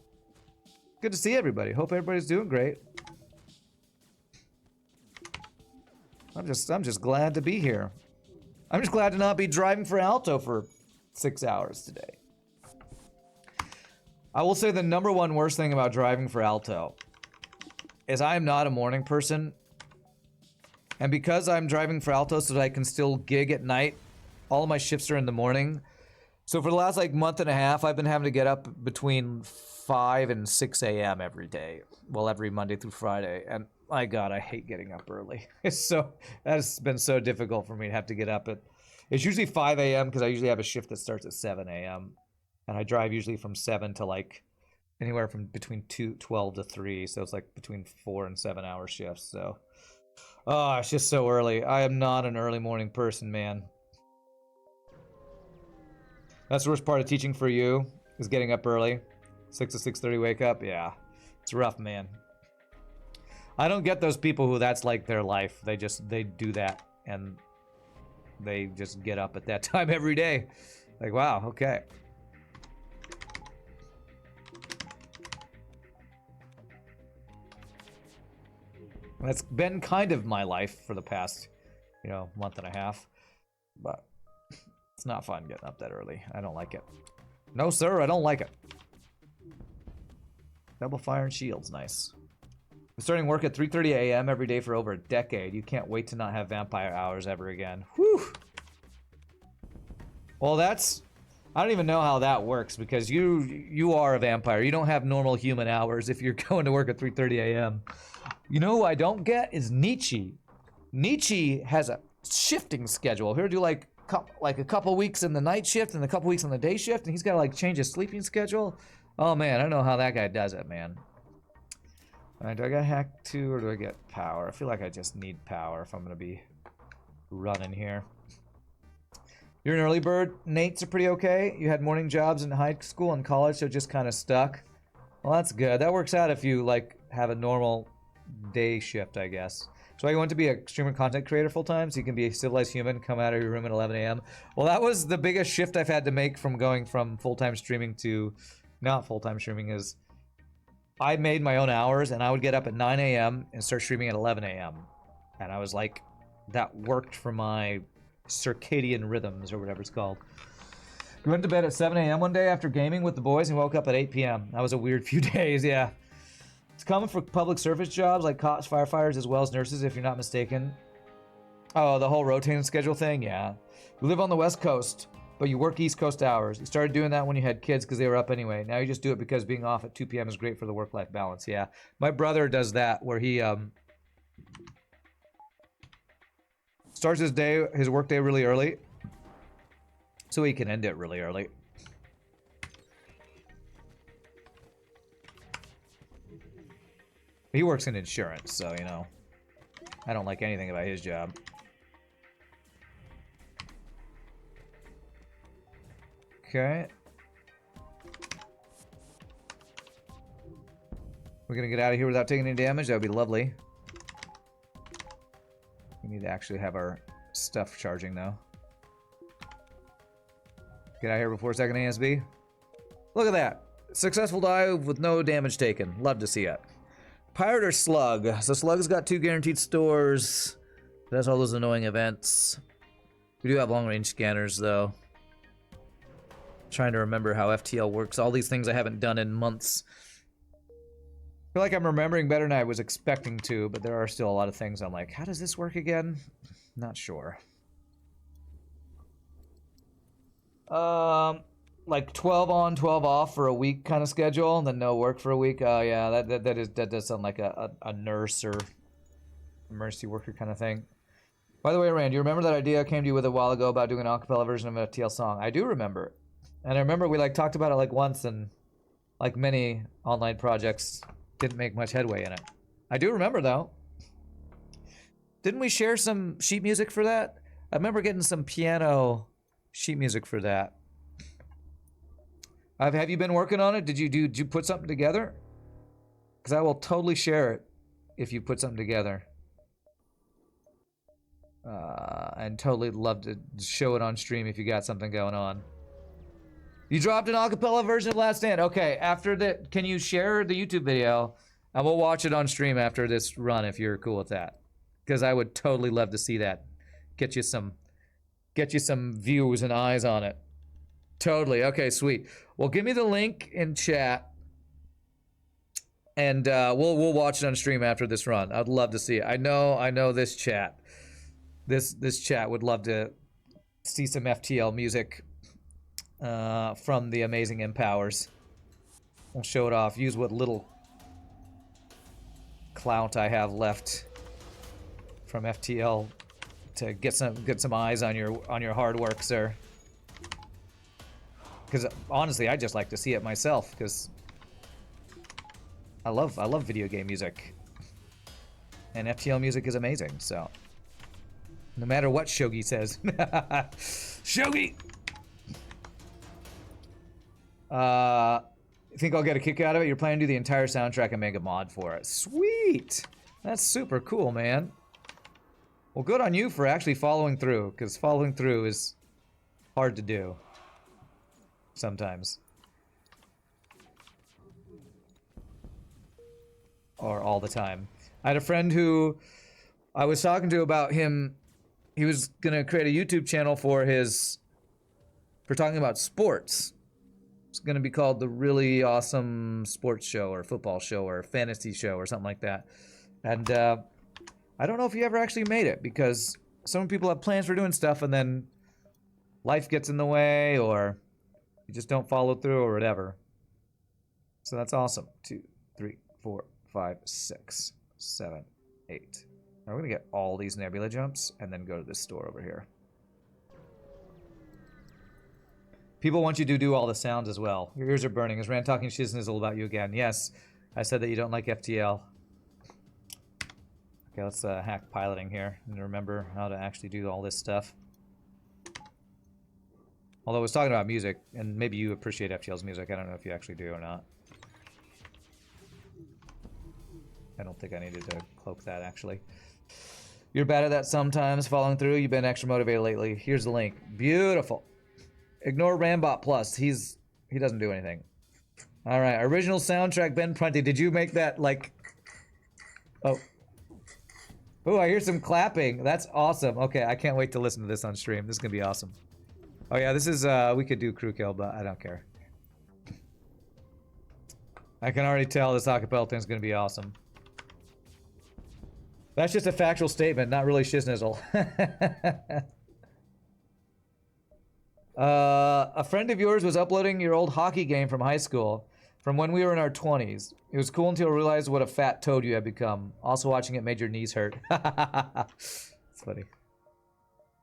good to see everybody. Hope everybody's doing great. I'm just glad to be here. I'm just glad to not be driving for Alto for 6 hours today. I will say the #1 worst thing about driving for Alto is I am not a morning person. And because I'm driving for Alto so that I can still gig at night, all of my shifts are in the morning. So for the last like month and a half, I've been having to get up between 5 and 6 a.m. every day. Well, every Monday through Friday. And my God, I hate getting up early. That's been so difficult for me to have to get up at, it's usually 5 a.m. because I usually have a shift that starts at 7 a.m. And I drive usually from 7 to like anywhere from between 12 to 3. So it's like between 4 and 7 hour shifts. So, oh, it's just so early. I am not an early morning person, man. That's the worst part of teaching for you, is getting up early. 6 to 6:30 wake up. Yeah, it's rough, man. I don't get those people who that's like their life. They do that and they just get up at that time every day. Like, wow, okay. That's been kind of my life for the past, month and a half. But it's not fun getting up that early. I don't like it. No, sir, I don't like it. Double fire and shields, nice. I'm starting work at 3:30 a.m. every day for over a decade. You can't wait to not have vampire hours ever again. Whew. Well, I don't even know how that works because you are a vampire. You don't have normal human hours if you're going to work at 3:30 a.m. You know who I don't get is Nietzsche. Nietzsche has a shifting schedule. He'll do like a couple weeks in the night shift and a couple weeks on the day shift, and he's got to like change his sleeping schedule. Oh man, I don't know how that guy does it, man. All right, do I get hack 2 or do I get power? I feel like I just need power if I'm gonna be running here. You're an early bird. Nate's are pretty okay. You had morning jobs in high school and college, so just kind of stuck. Well, that's good. That works out if you like have a normal day shift, I guess. So you want to be a streamer content creator full time, so you can be a civilized human, come out of your room at 11 a.m. Well, that was the biggest shift I've had to make from going from full-time streaming to not full-time streaming is I made my own hours, and I would get up at 9 a.m. and start streaming at 11 a.m. And I was like, that worked for my circadian rhythms or whatever it's called. We went to bed at 7 a.m. one day after gaming with the boys and woke up at 8 p.m. That was a weird few days, yeah. It's common for public service jobs like cops, firefighters, as well as nurses, if you're not mistaken. Oh, the whole rotating schedule thing? Yeah. You live on the West Coast, but you work East Coast hours. You started doing that when you had kids because they were up anyway. Now you just do it because being off at 2 p.m. is great for the work-life balance. Yeah. My brother does that where he starts his work day really early so he can end it really early. He works in insurance, so, you know, I don't like anything about his job. Okay. We're gonna get out of here without taking any damage. That would be lovely. We need to actually have our stuff charging, though. Get out of here before second ASB. Look at that. Successful dive with no damage taken. Love to see it. Pirate or Slug? So Slug's got 2 guaranteed stores. That's all those annoying events. We do have long-range scanners, though. Trying to remember how FTL works. All these things I haven't done in months. I feel like I'm remembering better than I was expecting to, but there are still a lot of things I'm like, how does this work again? Not sure. Like 12 on, 12 off for a week kind of schedule, and then no work for a week. Oh yeah, that does sound like a nurse or emergency worker kind of thing. By the way, Rand, you remember that idea I came to you with a while ago about doing an acapella version of an FTL song? I do remember. And I remember we like talked about it like once, and like many online projects, didn't make much headway in it. I do remember though. Didn't we share some sheet music for that? I remember getting some piano sheet music for that. Have you been working on it? Did you put something together? Because I will totally share it if you put something together. And totally love to show it on stream if you got something going on. You dropped an acapella version of Last Stand. Okay, after that, can you share the YouTube video? And we'll watch it on stream after this run if you're cool with that. Because I would totally love to see that. Get you some views and eyes on it. Totally. Okay, sweet. Well, give me the link in chat, and we'll watch it on stream after this run. I'd love to see it. I know this chat. This chat would love to see some FTL music from the amazing Empowers. We'll show it off. Use what little clout I have left from FTL to get some eyes on your hard work, sir. Because honestly, I just like to see it myself. Because I love video game music, and FTL music is amazing. So no matter what Shogi says, Shogi. I think I'll get a kick out of it. You're planning to do the entire soundtrack and make a mod for it. Sweet. That's super cool, man. Well, good on you for actually following through, because following through is hard to do. Sometimes. Or all the time. I had a friend who I was talking to about him. He was gonna create a YouTube channel for talking about sports. It's gonna be called The Really Awesome Sports Show, or Football Show, or Fantasy Show, or something like that. And I don't know if he ever actually made it, because some people have plans for doing stuff and then life gets in the way, or you just don't follow through, or whatever. So that's awesome. 2, 3, 4, 5, 6, 7, 8. Now we're gonna get all these nebula jumps and then go to this store over here. People want you to do all the sounds as well. Your ears are burning. Is Rand talking shizznizzle about you again? Yes, I said that you don't like FTL. Okay, let's hack piloting here and remember how to actually do all this stuff. Although I was talking about music, and maybe you appreciate FTL's music. I don't know if you actually do or not. I don't think I needed to cloak that, actually. You're bad at that sometimes, following through. You've been extra motivated lately. Here's the link. Beautiful. Ignore Rambot Plus. He doesn't do anything. All right, original soundtrack, Ben Prunty. Did you make that, like... Oh. Oh, I hear some clapping. That's awesome. Okay, I can't wait to listen to this on stream. This is gonna be awesome. Oh yeah, this is, we could do crew kill, but I don't care. I can already tell this acapella thing's gonna be awesome. That's just a factual statement, not really shiznizle. A friend of yours was uploading your old hockey game from high school, from when we were in our 20s. It was cool until I realized what a fat toad you had become. Also watching it made your knees hurt. It's funny.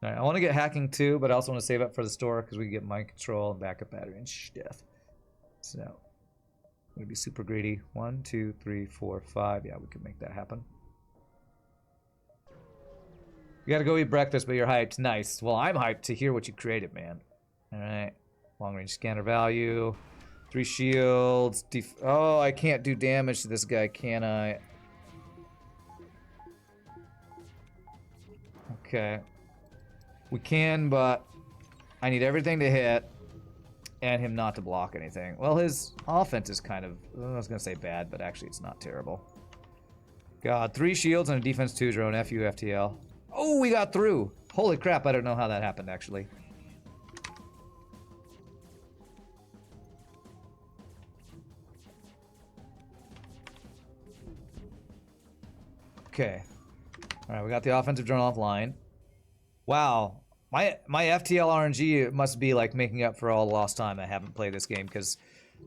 Alright, I want to get hacking too, but I also want to save up for the store because we can get mind control and backup battery and stuff. So, I'm going to be super greedy. 1, 2, 3, 4, 5. Yeah, we can make that happen. You gotta go eat breakfast, but you're hyped. Nice. Well, I'm hyped to hear what you created, man. Alright. Long range scanner value. 3 shields. Oh, I can't do damage to this guy, can I? Okay. We can, but I need everything to hit and him not to block anything. Well, his offense is kind of, I was gonna say bad, but actually it's not terrible. God, 3 shields and a defense 2 drone. F you, FTL. Oh, we got through. Holy crap, I don't know how that happened, actually. Okay. Alright, we got the offensive drone offline. Wow. My FTL RNG must be like making up for all the lost time I haven't played this game, because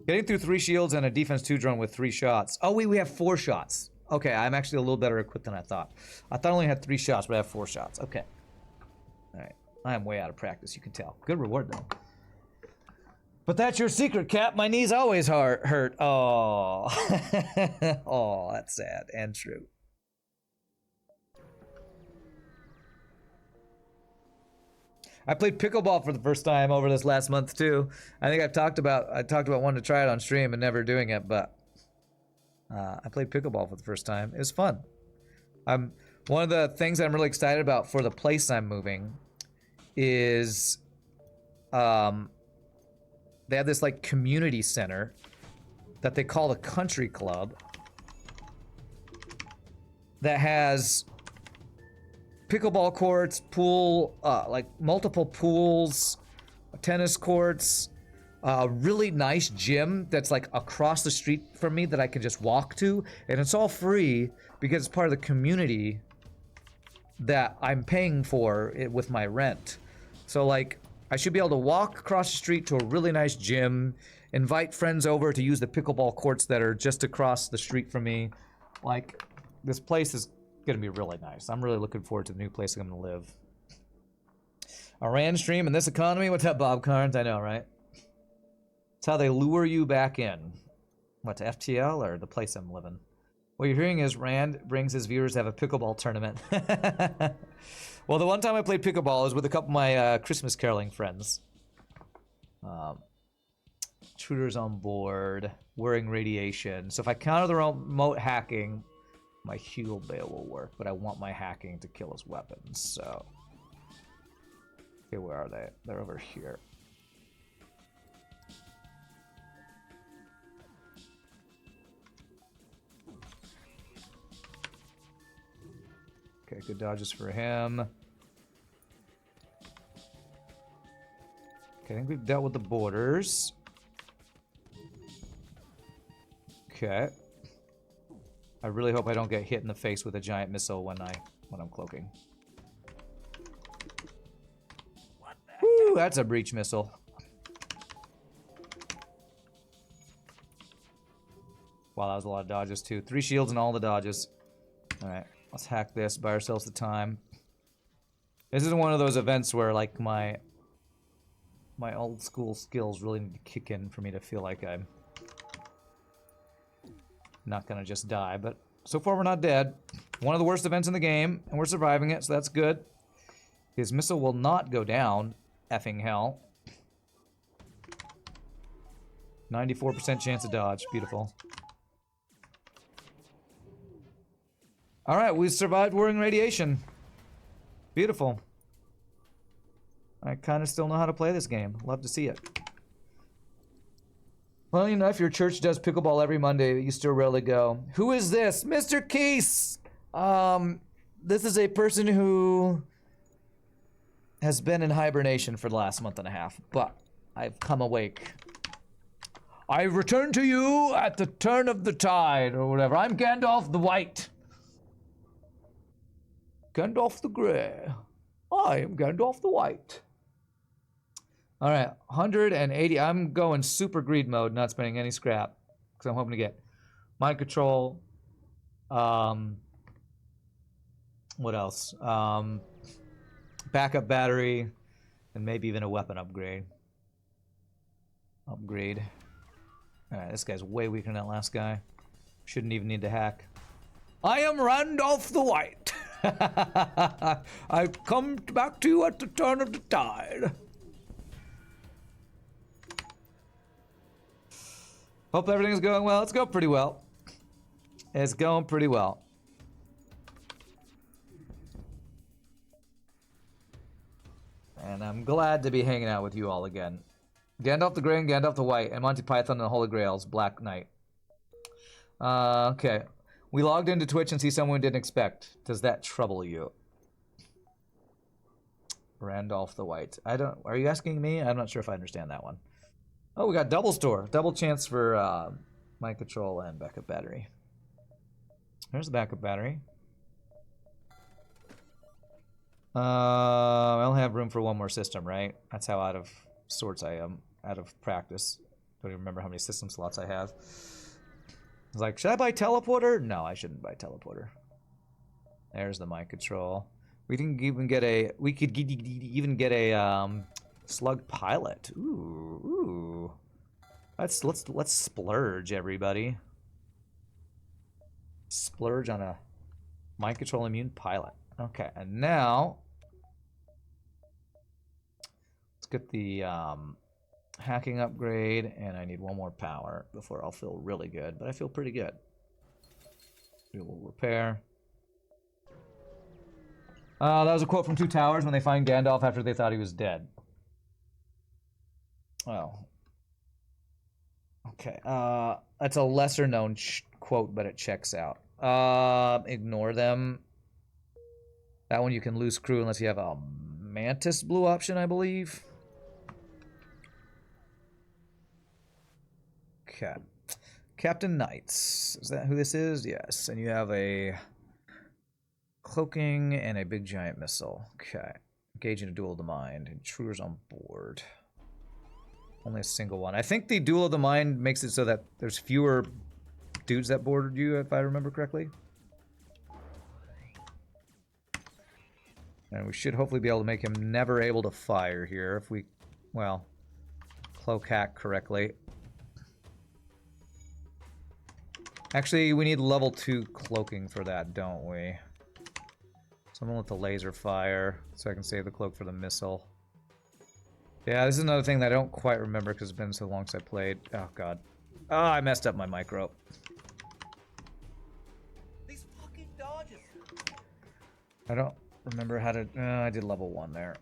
getting through 3 shields and a defense 2 drone with 3 shots. Oh, we have 4 shots. Okay, I'm actually a little better equipped than I thought. I thought I only had 3 shots, but I have 4 shots. Okay. Alright. I am way out of practice, you can tell. Good reward, though. But that's your secret, Cap. My knees always hurt. Oh. Oh, that's sad and true. I played pickleball for the first time over this last month, too. I think I talked about wanting to try it on stream and never doing it, but... I played pickleball for the first time. It was fun. One of the things I'm really excited about for the place I'm moving is they have this like community center that they call the country club that has pickleball courts, pool, like multiple pools, tennis courts, a really nice gym that's like across the street from me that I can just walk to, and it's all free because it's part of the community that I'm paying for it with my rent. So like, I should be able to walk across the street to a really nice gym, invite friends over to use the pickleball courts that are just across the street from me. Like, this place is gonna be really nice. I'm really looking forward to the new place I'm gonna live. A RAN stream in this economy? What's up, Bob Carnes? I know, right? It's how they lure you back in. What, to FTL or the place I'm living? What you're hearing is Rand brings his viewers to have a pickleball tournament. Well, the one time I played pickleball was with a couple of my Christmas caroling friends. Intruders on board, wearing radiation. So if I counter the remote hacking, my heal bail will work, but I want my hacking to kill his weapons, so... Okay, where are they? They're over here. Okay, good dodges for him. Okay, I think we've dealt with the borders. Okay. I really hope I don't get hit in the face with a giant missile when I'm cloaking. What the Woo, that's a breach missile. Wow, that was a lot of dodges too. 3 shields and all the dodges. Alright. Let's hack this, buy ourselves the time. This is one of those events where, like, my old school skills really need to kick in for me to feel like I'm not gonna just die, but so far we're not dead. One of the worst events in the game, and we're surviving it, so that's good. His missile will not go down, effing hell. 94% chance of dodge, beautiful. Alright, we survived wearing radiation. Beautiful. I kind of still know how to play this game. Love to see it. Well, you know, if your church does pickleball every Monday, you still rarely go. Who is this? Mr. Keese! This is a person who has been in hibernation for the last month and a half, but I've come awake. I return to you at the turn of the tide, or whatever. I'm Gandalf the White. Gandalf the Grey. I am Gandalf the White. All right, 180. I'm going super greed mode, not spending any scrap, because I'm hoping to get mind control. What else? Backup battery, and maybe even a weapon upgrade. All right, this guy's way weaker than that last guy. Shouldn't even need to hack. I am Randolph the White. I've come back to you at the turn of the tide. Hope everything's going well. It's going pretty well. It's going pretty well. And I'm glad to be hanging out with you all again. Gandalf the Grey and Gandalf the White, and Monty Python and the Holy Grail's Black Knight. Okay. We logged into Twitch and see someone we didn't expect. Does that trouble you? Randolph the White. Are you asking me? I'm not sure if I understand that one. Oh, we got double store. Double chance for mind control and backup battery. There's the backup battery. I only have room for one more system, right? That's how out of sorts I am. Out of practice. Don't even remember how many system slots I have. I was like, should I buy teleporter? No, I shouldn't buy teleporter. There's the mind control. We can even get a. We could even get a slug pilot. Ooh. Let's splurge, everybody. Splurge on a mind control immune pilot. Okay, and now let's get the hacking upgrade, and I need one more power before I'll feel really good, but I feel pretty good. Do a little repair. That was a quote from Two Towers when they find Gandalf after they thought he was dead. Oh. Okay, that's a lesser known quote, but it checks out. Ignore them. That one you can lose crew unless you have a Mantis blue option, I believe. Okay. Captain Knights. Is that who this is? Yes. And you have a cloaking and a big giant missile. Okay. Engaging a duel of the mind. Intruders on board. Only a single one. I think the duel of the mind makes it so that there's fewer dudes that boarded you, if I remember correctly. And we should hopefully be able to make him never able to fire here if we, well, cloak hack correctly. Actually, we need level 2 cloaking for that, don't we? Someone with the laser fire, so I can save the cloak for the missile. Yeah, this is another thing that I don't quite remember because it's been so long since I played. Oh, God. Oh, I messed up my micro. These fucking dodges. I don't remember how to... I did level 1 there.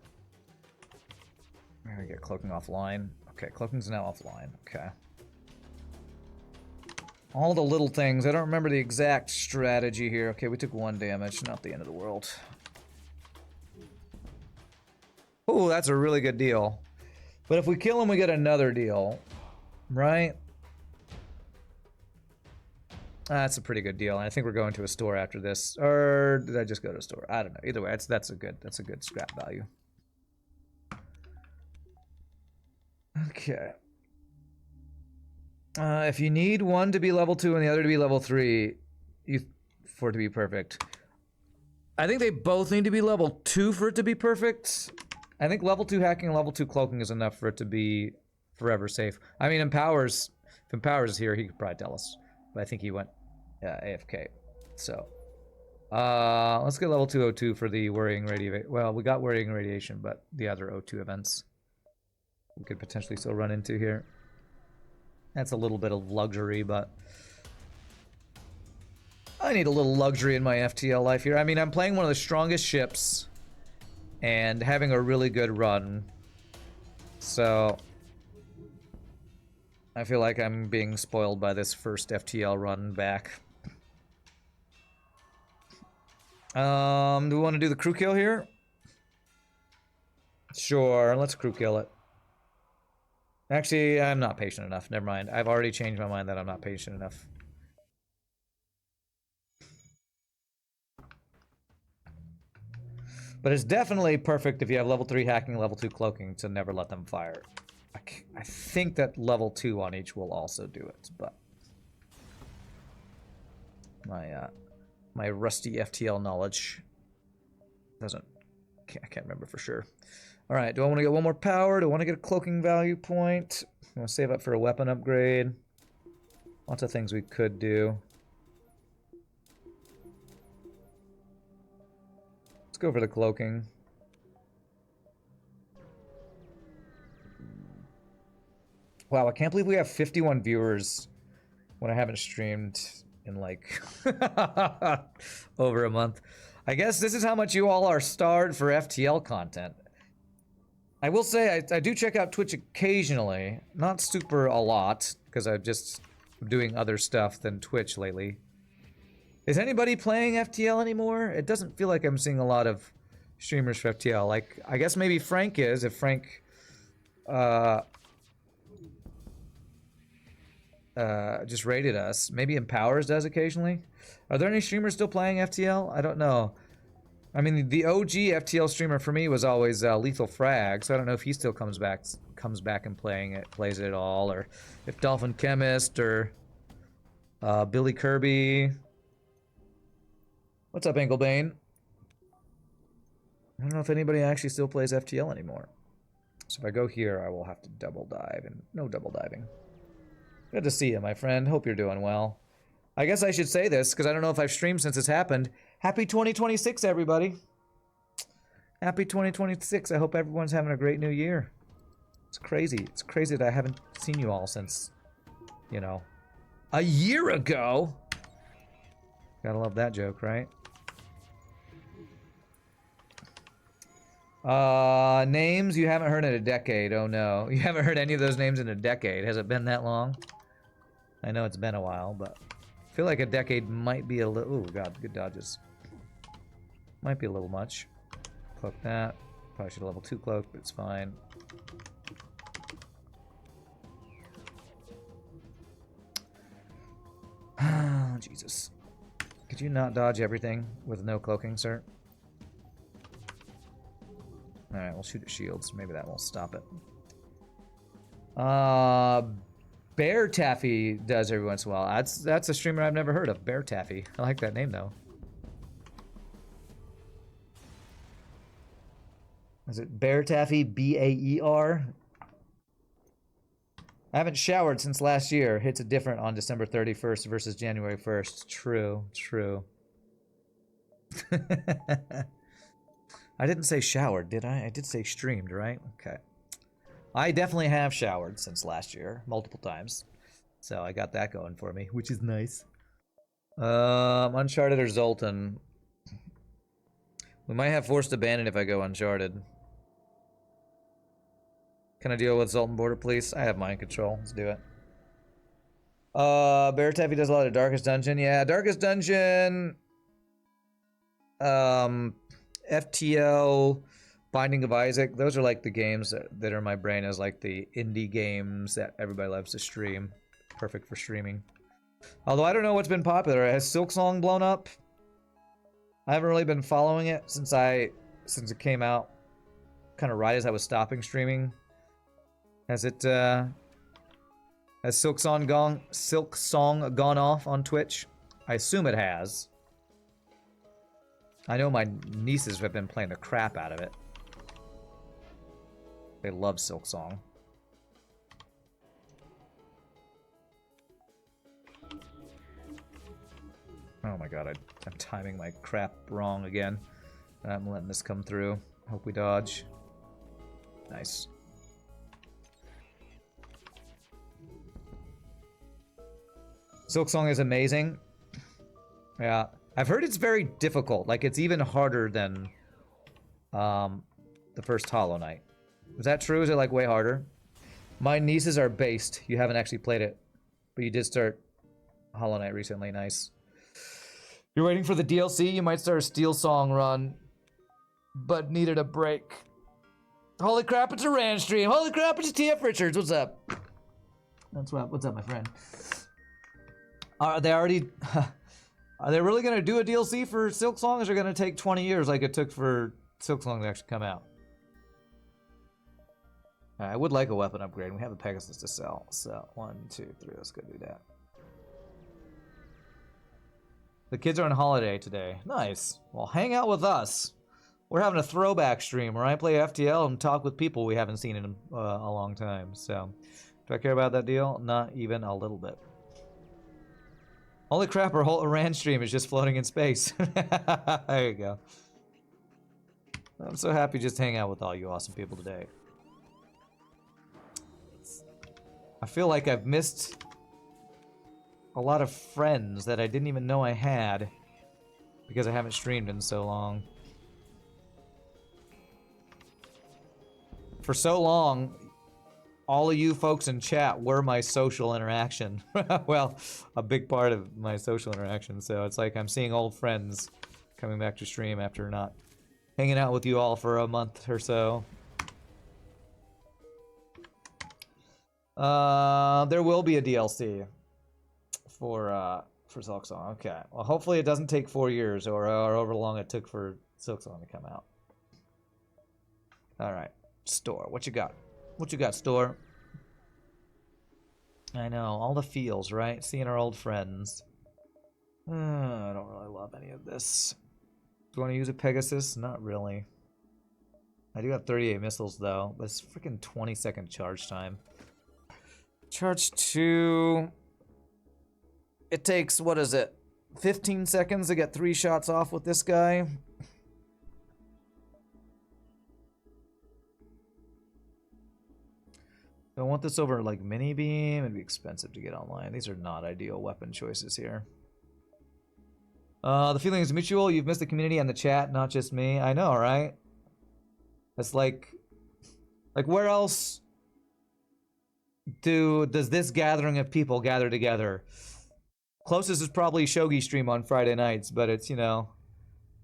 I'm gonna get cloaking offline. Okay, cloaking's now offline. Okay. All the little things. I don't remember the exact strategy here. Okay, we took 1 damage. Not the end of the world. Ooh, that's a really good deal. But if we kill him, we get another deal. Right? That's a pretty good deal. And I think we're going to a store after this. Or did I just go to a store? I don't know. Either way, that's a good scrap value. Okay. If you need one to be level 2 and the other to be level 3, for it to be perfect. I think they both need to be level 2 for it to be perfect. I think level 2 hacking and level 2 cloaking is enough for it to be forever safe. I mean, if Empowers is here, he could probably tell us. But I think he went AFK. So, let's get level 2 O2 for the worrying radiation. Well, we got worrying radiation, but the other O2 events we could potentially still run into here. That's a little bit of luxury, but I need a little luxury in my FTL life here. I mean, I'm playing one of the strongest ships and having a really good run. So I feel like I'm being spoiled by this first FTL run back. Do we want to do the crew kill here? Sure, let's crew kill it. Actually, I'm not patient enough. Never mind. I've already changed my mind that I'm not patient enough. But it's definitely perfect if you have level 3 hacking, level 2 cloaking to never let them fire. I think that level 2 on each will also do it, but my rusty FTL knowledge doesn't. I can't remember for sure. All right, do I want to get one more power? Do I want to get a cloaking value point? I want to save up for a weapon upgrade. Lots of things we could do. Let's go for the cloaking. Wow, I can't believe we have 51 viewers when I haven't streamed in like over a month. I guess this is how much you all are starved for FTL content. I will say I do check out Twitch occasionally, not super a lot, because I'm just doing other stuff than Twitch lately. Is anybody playing FTL anymore? It doesn't feel like I'm seeing a lot of streamers for FTL. Like, I guess maybe Frank is, if Frank just rated us. Maybe Empowers does occasionally. Are there any streamers still playing FTL? I don't know. I mean, the OG FTL streamer for me was always Lethal Frag, so I don't know if he still comes back and plays it at all, or if Dolphin Chemist or Billy Kirby. What's up, Anglebane? I don't know if anybody actually still plays FTL anymore. So if I go here, I will have to double dive, and no double diving. Good to see you, my friend. Hope you're doing well. I guess I should say this, because I don't know if I've streamed since it's happened. Happy 2026, everybody. Happy 2026. I hope everyone's having a great new year. It's crazy. It's crazy that I haven't seen you all since, you know, a year ago. Gotta love that joke, right? Names you haven't heard in a decade. Oh no. You haven't heard any of those names in a decade. Has it been that long? I know it's been a while, but I feel like a decade might be a little... Oh, God, good dodges. Might be a little much. Cloak that. Probably should have level 2 cloak, but it's fine. Oh, Jesus. Could you not dodge everything with no cloaking, sir? Alright, we'll shoot at shields. Maybe that won't stop it. Bear Taffy does every once in a while. That's a streamer I've never heard of. Bear Taffy. I like that name, though. Is it Bear Taffy? B-A-E-R? I haven't showered since last year. Hits it different on December 31st versus January 1st. True, true. I didn't say showered, did I? I did say streamed, right? Okay. I definitely have showered since last year, multiple times. So I got that going for me, which is nice. Uncharted or Zoltan? We might have Forced Abandon if I go Uncharted. Can I deal with Zoltan Border Police? I have mind control. Let's do it. Bear Taffy does a lot of Darkest Dungeon. Yeah, Darkest Dungeon. FTL, Binding of Isaac. Those are like the games that are in my brain as like the indie games that everybody loves to stream. Perfect for streaming. Although I don't know what's been popular. Has Silksong blown up? I haven't really been following it since it came out. Kind of right as I was stopping streaming. Has Silksong gone off on Twitch? I assume it has. I know my nieces have been playing the crap out of it. They love Silksong. Oh my god, I'm timing my crap wrong again. I'm letting this come through. Hope we dodge. Nice. Silksong is amazing. Yeah. I've heard it's very difficult. Like, it's even harder than the first Hollow Knight. Is that true? Is it, like, way harder? My nieces are based. You haven't actually played it, but you did start Hollow Knight recently. Nice. You're waiting for the DLC? You might start a Steel Song run, but needed a break. Holy crap, it's a Rand stream. Holy crap, it's TF Richards. What's up? What's up, my friend? Are they already... Are they really going to do a DLC for Silk Song, or is it going to take 20 years like it took for Silk Song to actually come out? I would like a weapon upgrade. We have a Pegasus to sell. So, 1, 2, 3. Let's go do that. The kids are on holiday today. Nice. Well, hang out with us. We're having a throwback stream where I play FTL and talk with people we haven't seen in a long time. So, do I care about that deal? Not even a little bit. Holy crap, our whole Iran stream is just floating in space. There you go. I'm so happy just to hang out with all you awesome people today. I feel like I've missed a lot of friends that I didn't even know I had because I haven't streamed in so long. For so long, all of you folks in chat were my social interaction. Well, a big part of my social interaction. So it's like I'm seeing old friends coming back to stream after not hanging out with you all for a month or so. There will be a DLC for Silk Song. Okay. Well, hopefully it doesn't take 4 years or however long it took for Silk Song to come out. All right. Store. What you got? What you got, Store? I know. All the feels, right? Seeing our old friends. I don't really love any of this. Do you want to use a Pegasus? Not really. I do have 38 missiles, though. But it's freaking 20-second charge time. Charge 2. It takes, what is it? 15 seconds to get 3 shots off with this guy. I want this over like mini beam. It'd be expensive to get online. These are not ideal weapon choices here. The feeling is mutual. You've missed the community and the chat, not just me. I know, right? It's like where else does this gathering of people gather together? Closest is probably Shogi stream on Friday nights, but it's, you know,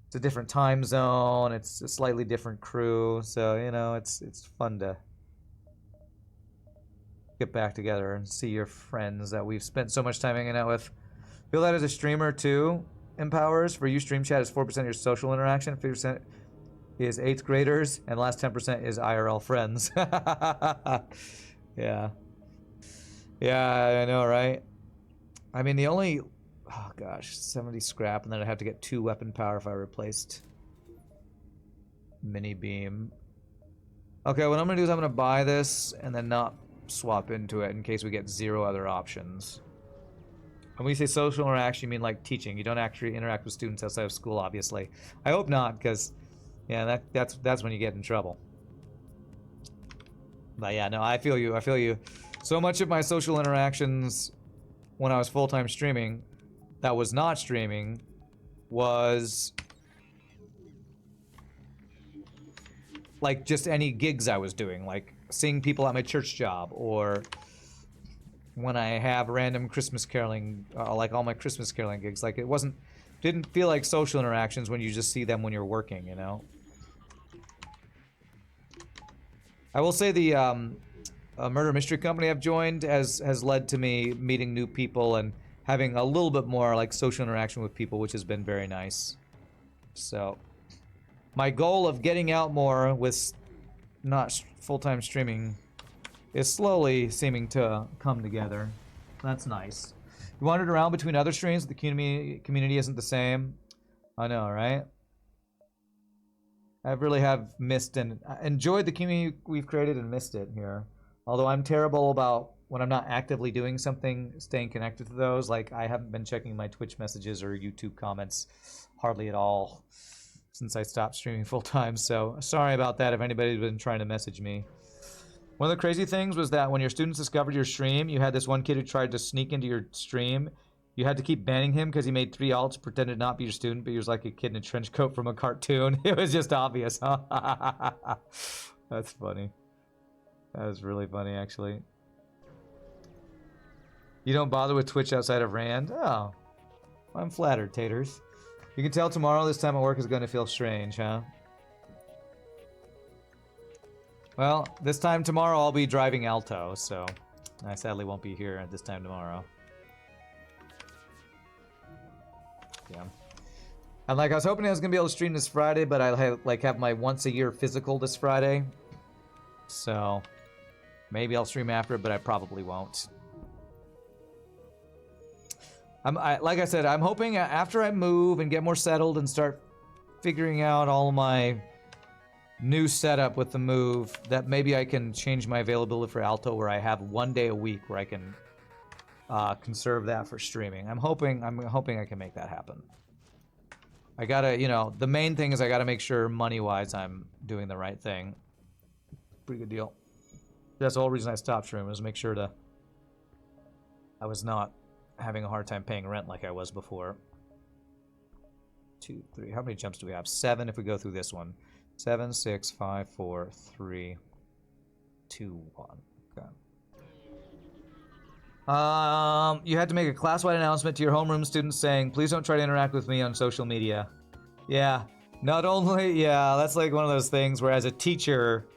it's a different time zone. It's a slightly different crew, so you know, it's fun to get back together and see your friends that we've spent so much time hanging out with. Feel that as a streamer too empowers. For you, stream chat is 4% of your social interaction, 50% is 8th graders, and the last 10% is IRL friends. Yeah. Yeah, I know, right? I mean, the only... Oh, gosh. 70 scrap, and then I'd have to get 2 weapon power if I replaced mini beam. Okay, what I'm going to do is I'm going to buy this and then not swap into it in case we get 0 other options. And when you say social interaction, you mean like teaching. You don't actually interact with students outside of school, obviously. I hope not, because, yeah, that's when you get in trouble. But yeah, no, I feel you. I feel you. So much of my social interactions when I was full-time streaming that was not streaming was like just any gigs I was doing, like seeing people at my church job, or when I have random Christmas caroling, like all my Christmas caroling gigs. Like it didn't feel like social interactions when you just see them when you're working, you know? I will say the murder mystery company I've joined has led to me meeting new people and having a little bit more like social interaction with people, which has been very nice. So my goal of getting out more with not full-time streaming is slowly seeming to come together. That's nice. You wandered around between other streams, the community isn't the same. I know, right? I really have missed and enjoyed the community we've created and missed it here. Although I'm terrible about when I'm not actively doing something, staying connected to those. Like I haven't been checking my Twitch messages or YouTube comments hardly at all since I stopped streaming full time. So sorry about that if anybody's been trying to message me. One of the crazy things was that when your students discovered your stream, you had this one kid who tried to sneak into your stream. You had to keep banning him because he made 3 alts, pretended not be your student, but he was like a kid in a trench coat from a cartoon. It was just obvious, huh? That's funny. That was really funny, actually. You don't bother with Twitch outside of Rand? Oh. I'm flattered, taters. You can tell tomorrow this time at work is going to feel strange, huh? Well, this time tomorrow I'll be driving Alto, so I sadly won't be here at this time tomorrow. Yeah. And like I was hoping I was gonna be able to stream this Friday, but I have my once a year physical this Friday. So maybe I'll stream after it, but I probably won't. Like I said, I'm hoping after I move and get more settled and start figuring out all my new setup with the move, that maybe I can change my availability for Alto where I have 1 day a week where I can conserve that for streaming. I'm hoping I can make that happen. I gotta, you know, the main thing is I gotta make sure money-wise I'm doing the right thing. Pretty good deal. That's the whole reason I stopped streaming, was to make sure I was not having a hard time paying rent like I was before. 2, 3. How many jumps do we have? 7 if we go through this one. 7, 6, 5, 4, 3, 2, 1. Okay. You had to make a class-wide announcement to your homeroom students saying, please don't try to interact with me on social media. Yeah. Not only, yeah, that's like one of those things where as a teacher,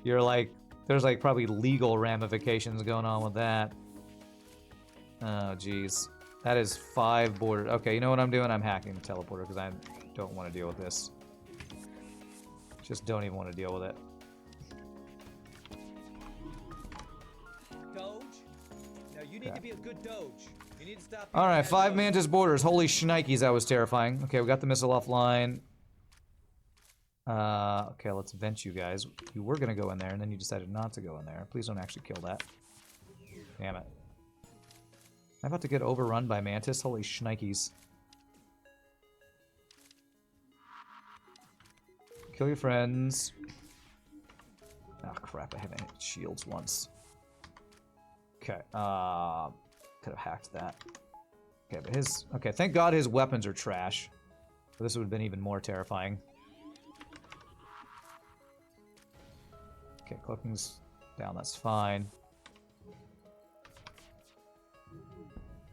you're like, there's like probably legal ramifications going on with that. Oh, jeez. That is 5 borders. Okay, you know what I'm doing? I'm hacking the teleporter because I don't want to deal with this. Just don't even want to deal with it. Doge? No, you need to be a good Doge. You need to stop. Alright, 5 Mantis borders. Holy shnikes, that was terrifying. Okay, we got the missile offline. Okay, let's vent you guys. You were gonna go in there, and then you decided not to go in there. Please don't actually kill that. Damn it. I'm about to get overrun by Mantis. Holy shnikes. Kill your friends. Oh crap, I haven't hit shields once. Okay, could have hacked that. Okay, but his... Okay, thank God his weapons are trash. This would have been even more terrifying. Okay, cloaking's down, that's fine.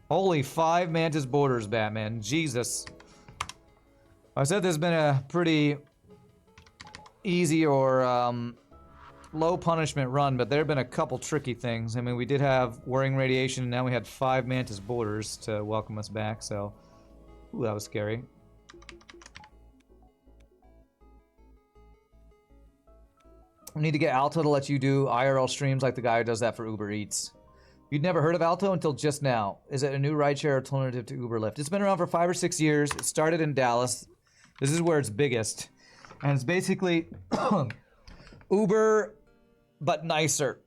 Holy 5 Mantis borders, Batman. Jesus. I said this has been a pretty easy or low punishment run, but there have been a couple tricky things. I mean, we did have whirring radiation, and now we had 5 Mantis borders to welcome us back, so... Ooh, that was scary. We need to get Alto to let you do IRL streams like the guy who does that for Uber Eats. You'd never heard of Alto until just now. Is it a new rideshare alternative to Uber Lyft? It's been around for 5 or 6 years. It started in Dallas. This is where it's biggest. And it's basically Uber, but nicer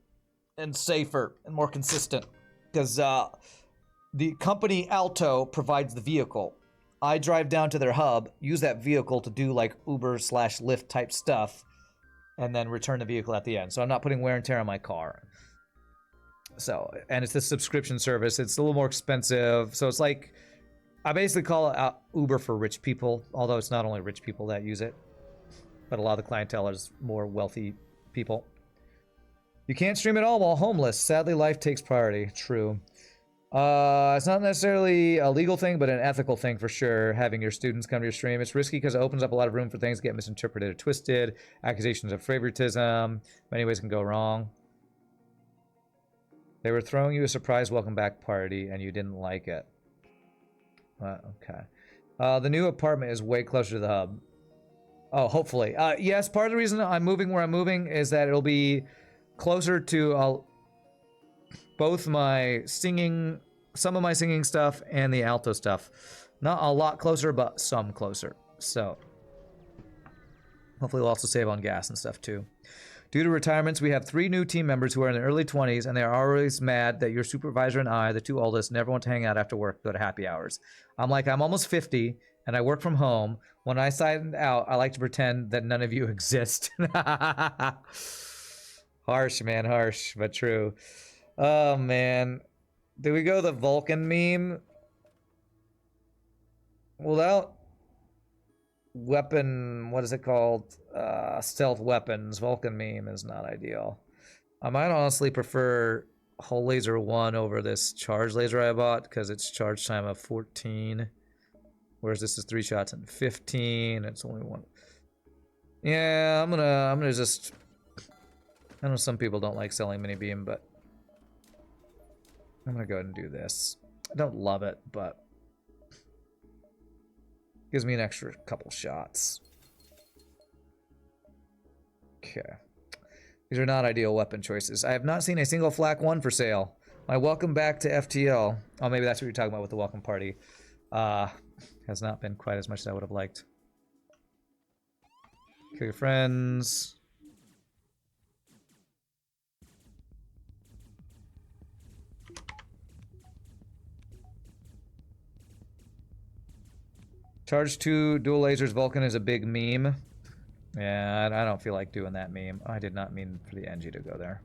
and safer and more consistent. Because the company Alto provides the vehicle. I drive down to their hub, use that vehicle to do like Uber/Lyft type stuff, and then return the vehicle at the end. So I'm not putting wear and tear on my car. So, and it's a subscription service. It's a little more expensive. So it's like, I basically call it Uber for rich people, although it's not only rich people that use it, but a lot of the clientele is more wealthy people. You can't stream at all while homeless. Sadly, life takes priority. True. It's not necessarily a legal thing, but an ethical thing for sure, having your students come to your stream. It's risky because it opens up a lot of room for things to get misinterpreted or twisted. Accusations of favoritism. Many ways can go wrong. They were throwing you a surprise welcome back party, and you didn't like it. Okay. The new apartment is way closer to the hub. Oh, hopefully. Yes, part of the reason I'm moving where I'm moving is that it'll be closer to both my singing, some of my singing stuff, and the Alto stuff. Not a lot closer, but some closer. So, hopefully we'll also save on gas and stuff too. Due to retirements, we have 3 new team members who are in their early 20s, and they are always mad that your supervisor and I, the 2 oldest, never want to hang out after work, go to happy hours. I'm like, I'm almost 50, and I work from home. When I sign out, I like to pretend that none of you exist. Harsh, man, harsh, but true. Oh, man. Did we go the Vulcan meme? Without weapon, what is it called? Stealth weapons. Vulcan meme is not ideal. I might honestly prefer hull laser 1 over this charge laser I bought because it's charge time of 14. Whereas this is 3 shots and 15. It's only one. Yeah, I'm gonna just. I know some people don't like selling mini beam, but I'm gonna go ahead and do this. I don't love it, but gives me an extra couple shots. Okay. These are not ideal weapon choices. I have not seen a single Flak 1 for sale. My welcome back to FTL. Oh, maybe that's what you're talking about with the welcome party. Has not been quite as much as I would have liked. Kill your friends. Charge 2, dual lasers, Vulcan is a big meme. Yeah, I don't feel like doing that meme. I did not mean for the Engi to go there.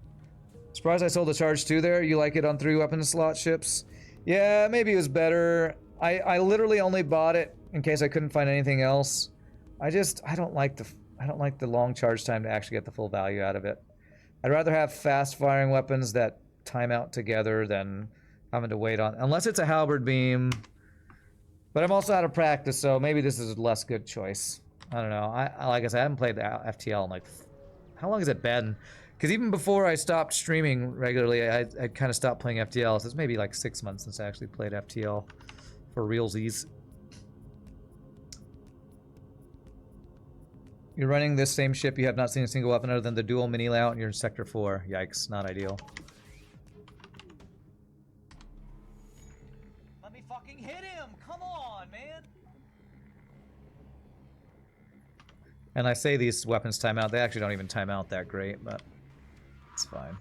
Surprised I sold the Charge 2 there. You like it on 3 weapon slot ships? Yeah, maybe it was better. I literally only bought it in case I couldn't find anything else. I don't like the long charge time to actually get the full value out of it. I'd rather have fast firing weapons that time out together than having to wait on, unless it's a halberd beam. But I'm also out of practice, so maybe this is a less good choice. I don't know. I like I said, I haven't played the FTL in like, how long has it been? Because even before I stopped streaming regularly, I kind of stopped playing FTL. So it's maybe like 6 months since I actually played FTL for realsies. You're running this same ship. You have not seen a single weapon other than the dual mini layout, and you're in Sector 4. Yikes, not ideal. Let me fucking hit him! Come on, man! And I say these weapons time out. They actually don't even time out that great, but it's fine.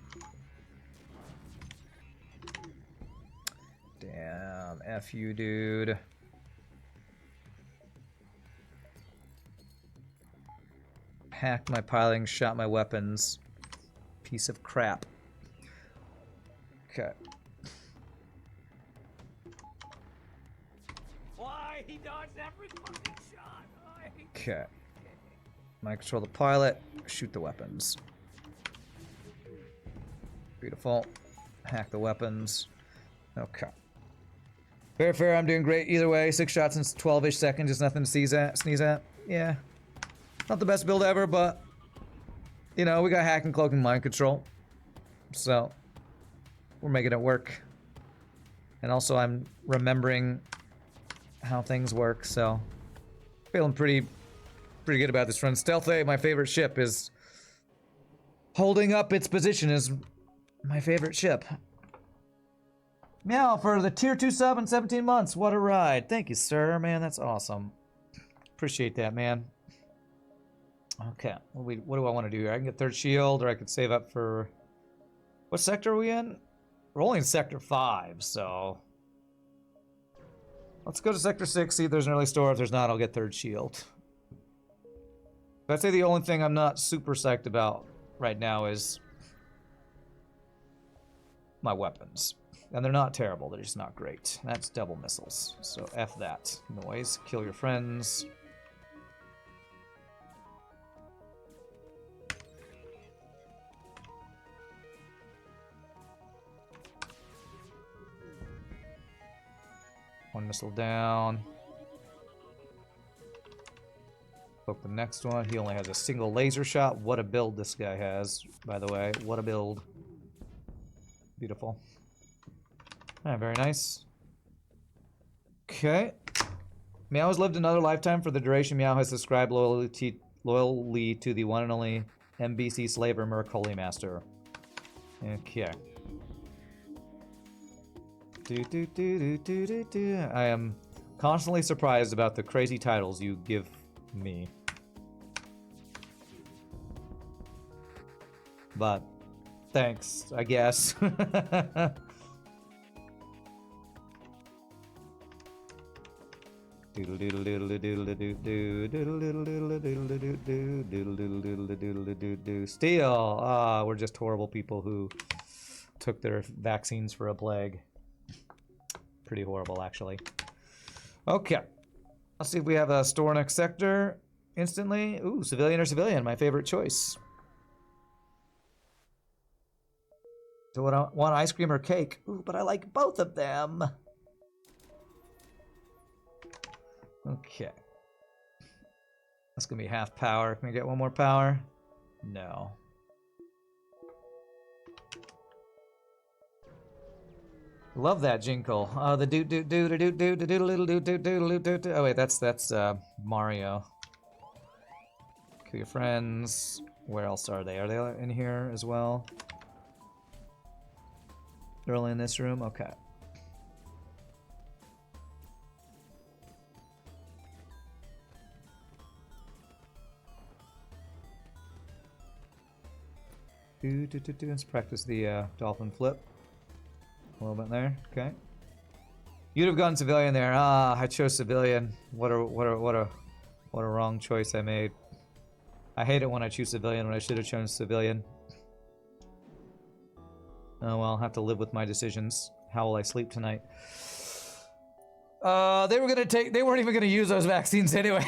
Damn, F you, dude. Hacked my piloting, shot my weapons. Piece of crap. Okay. Why? He dodged every fucking shot! Okay. I control the pilot, shoot the weapons. Beautiful. Hack the weapons. Okay. Fair, I'm doing great either way. 6 shots in 12-ish seconds, just nothing to sneeze at. Yeah. Not the best build ever, but you know, we got hack and cloak and mind control. So we're making it work. And also I'm remembering how things work, so feeling pretty good about this run. Stealth A, my favorite ship, is holding up its position as my favorite ship. Meow for the tier 2 sub in 17 months. What a ride. Thank you, sir. Man, that's awesome. Appreciate that, man. Okay, what do I want to do here? I can get 3rd shield, or I could save up for... What sector are we in? We're only in Sector 5, so... Let's go to Sector 6, see if there's an early store. If there's not, I'll get 3rd shield. I'd say the only thing I'm not super psyched about right now is my weapons. And they're not terrible, they're just not great. That's double missiles, so F that. Noise, kill your friends. One missile down. Poke the next one. He only has a single laser shot. What a build this guy has, by the way. What a build. Beautiful. Alright, very nice. Okay. Meow has lived another lifetime. For the duration, Meow has subscribed loyally to the one and only MBC slaver Merc Holy Master. Okay. I am constantly surprised about the crazy titles you give me. But thanks, I guess. Steal! Ah, we're just horrible people who took their vaccines for a plague. Pretty horrible, actually. Okay. Let's see if we have a store next sector instantly. Ooh, civilian or civilian, my favorite choice. So what I want, ice cream or cake? Ooh, but I like both of them. Okay. That's gonna be half power. Can I get one more power? No. Love that jinkle. The doot doot doot doot doot doot doot doot doot doot doot doot. Oh wait, that's Mario. Kill your friends. Where else are they? Are they in here as well? They're only in this room? Okay. Let's practice the dolphin flip. A little bit there. Okay. You'd have gone civilian there. Ah, I chose civilian. What a wrong choice I made. I hate it when I choose civilian when I should have chosen civilian. Oh well, I'll have to live with my decisions. How will I sleep tonight? They weren't even gonna use those vaccines anyway.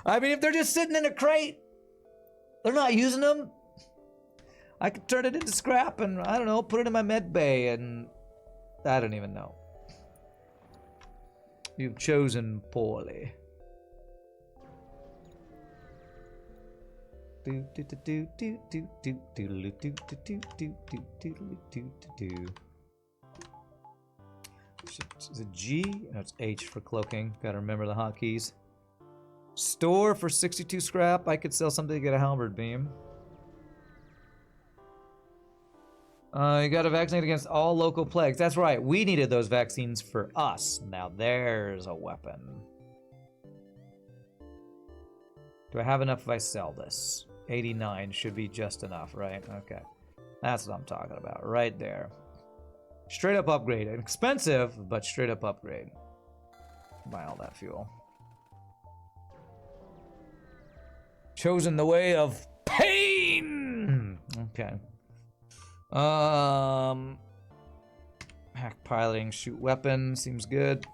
I mean, if they're just sitting in a crate, they're not using them. I could turn it into scrap and, I don't know, put it in my med bay and... I don't even know. You've chosen poorly. Is it G? No, it's H for cloaking. Gotta remember the hotkeys. Store for 62 scrap. I could sell something to get a halberd beam. You gotta vaccinate against all local plagues. That's right, we needed those vaccines for us. Now there's a weapon. Do I have enough if I sell this? 89 should be just enough, right? Okay. That's what I'm talking about, right there. Straight up upgrade. Expensive, but straight up upgrade. Buy all that fuel. Chosen the way of pain! Okay. Hack piloting, shoot weapon, seems good.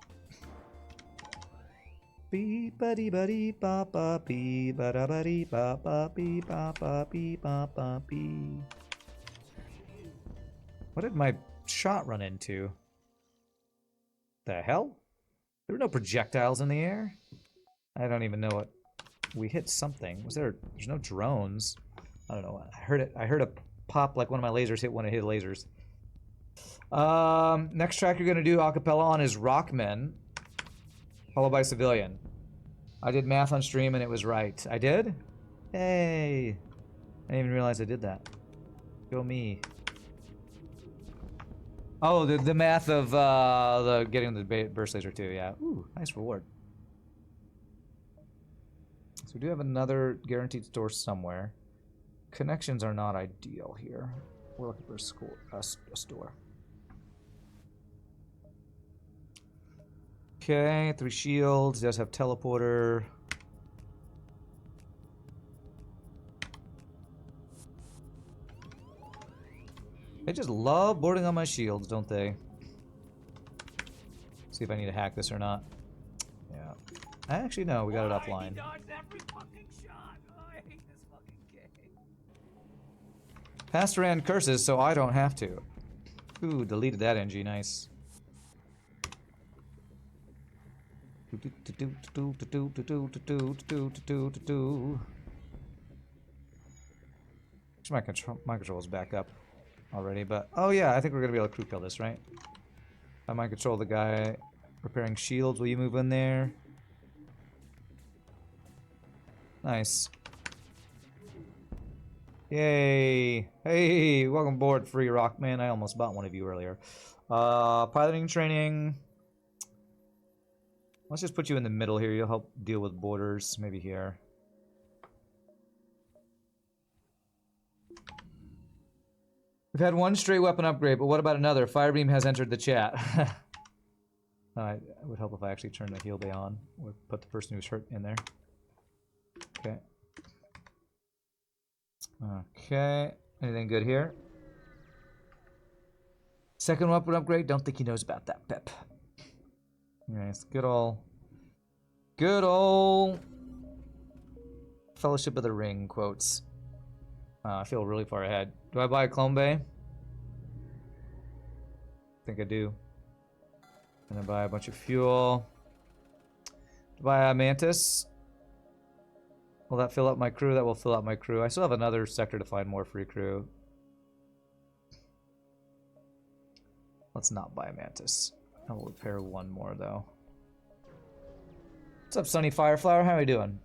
Beep buddy buddy ba ba bee ba da ba dee ba ba bee ba ba bee ba ba bee. What did my shot run into? The hell? There were no projectiles in the air? I don't even know what. We hit something. There's no drones. I don't know. I heard it. I heard a pop like one of my lasers hit one of his lasers. Next track you're gonna do acapella on is Rockmen, followed by Civilian. I did math on stream and it was right. I did? Hey! I didn't even realize I did that. Go me. Oh, the math of the getting the burst laser too. Yeah. Ooh, nice reward. So we do have another guaranteed store somewhere. Connections are not ideal here. We're looking for a store. Okay, 3 shields. Does have teleporter. They just love boarding on my shields, don't they? See if I need to hack this or not. Yeah. Actually, no, we got it offline. Passed around curses, so I don't have to. Ooh, deleted that Engi, nice. My control's back up already, but oh yeah, I think we're gonna be able to crew kill this, right? I might control the guy repairing shields. Will you move in there? Nice. Yay! Hey, welcome aboard, Free Rock Man. I almost bought one of you earlier. Piloting training. Let's just put you in the middle here. You'll help deal with borders. Maybe here. We've had one straight weapon upgrade, but what about another? Firebeam has entered the chat. It would help if I actually turned the heal bay on. Or put the person who's hurt in there. Okay. Okay. Anything good here? Second weapon upgrade. Don't think he knows about that, Pep. Nice. Good old Fellowship of the Ring quotes. I feel really far ahead. Do I buy a Clone Bay? I think I do. And then buy a bunch of fuel. Buy a Mantis. Will that fill up my crew? That will fill up my crew. I still have another sector to find more free crew. Let's not buy a Mantis. I will repair one more though. What's up, Sunny Fireflower? How are you doing?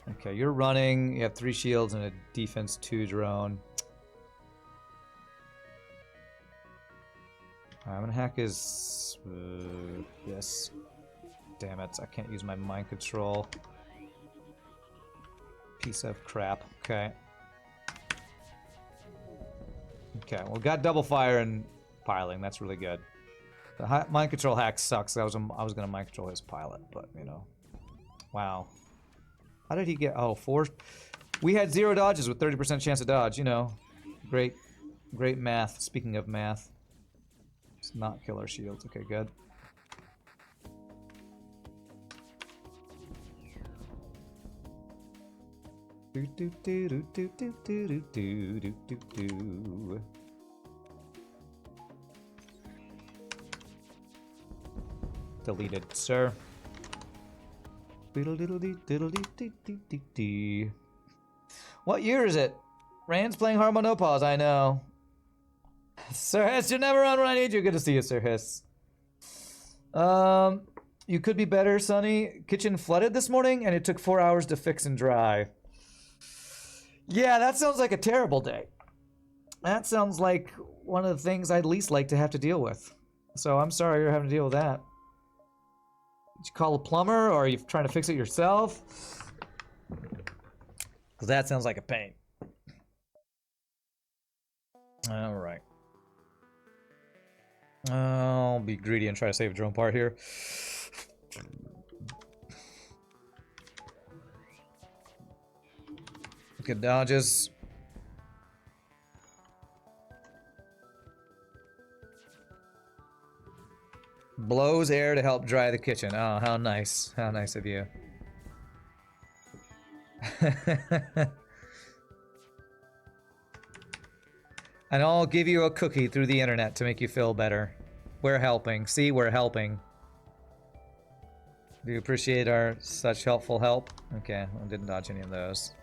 Okay, you're running. You have 3 shields and a defense 2 drone. I'm gonna hack his... yes. Damn it, I can't use my mind control. Piece of crap. Okay. Okay, well, got double fire and piling. That's really good. The mind control hack sucks. I was gonna mind control his pilot, but, you know. Wow. How did he get... oh, 4... we had 0 dodges with 30% chance to dodge, you know. Great math. Speaking of math. It's not kill our shields. Okay, good. Do do do do do do do do do do do. Deleted, sir. What year is it? Rand's playing Harmonopause, I know. Sir Hiss, you're never on when I need you. Good to see you, Sir Hiss. You could be better, Sonny. Kitchen flooded this morning, and it took 4 hours to fix and dry. Yeah, that sounds like a terrible day. That sounds like one of the things I'd least like to have to deal with. So I'm sorry you're having to deal with that. Did you call a plumber, or are you trying to fix it yourself? Because that sounds like a pain. All right. I'll be greedy and try to save a drone part here. Look at dodges. Blows air to help dry the kitchen. Oh, how nice. How nice of you. And I'll give you a cookie through the internet to make you feel better. We're helping. See, we're helping. Do you appreciate our such helpful help? Okay, I didn't dodge any of those.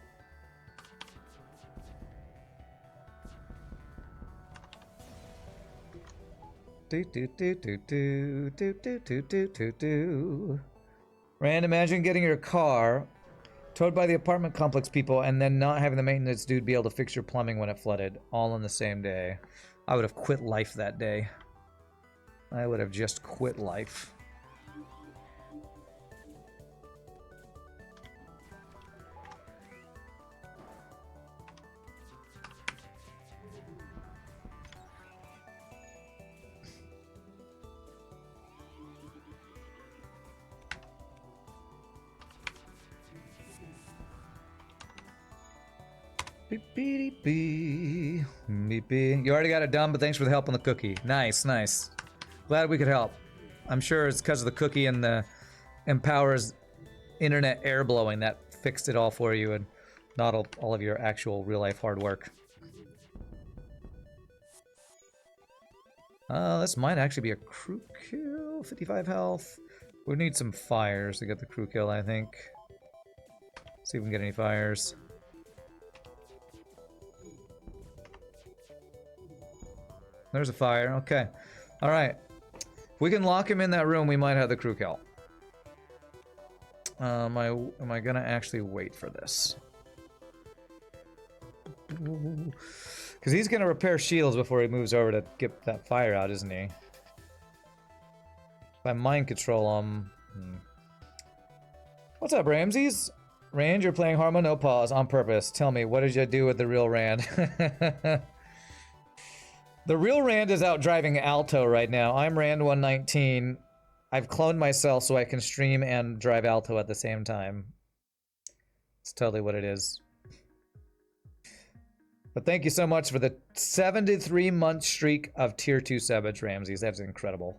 Do do do do do do do do do do do. Rand, imagine getting your car towed by the apartment complex people and then not having the maintenance dude be able to fix your plumbing when it flooded, all on the same day. I would have quit life that day. I would have just quit life. Beep, beep, beep, beep, beep. You already got it done, but thanks for the help on the cookie. Nice, nice. Glad we could help. I'm sure it's because of the cookie and the Empower's internet air blowing that fixed it all for you and not all of your actual real-life hard work. This might actually be a crew kill. 55 health. We need some fires to get the crew kill, I think. See if we can get any fires. There's a fire. Okay. All right. If we can lock him in that room, we might have the crew kill. Am I gonna actually wait for this? Because he's gonna repair shields before he moves over to get that fire out, isn't he? If I mind control him... What's up, Ramses? Rand, you're playing Harmonopause on purpose. Tell me, what did you do with the real Rand? The real Rand is out driving Alto right now. I'm Rand 119. I've cloned myself so I can stream and drive Alto at the same time. It's totally what it is. But thank you so much for the 73-month streak of tier 2 subbage, Ramses. That's incredible.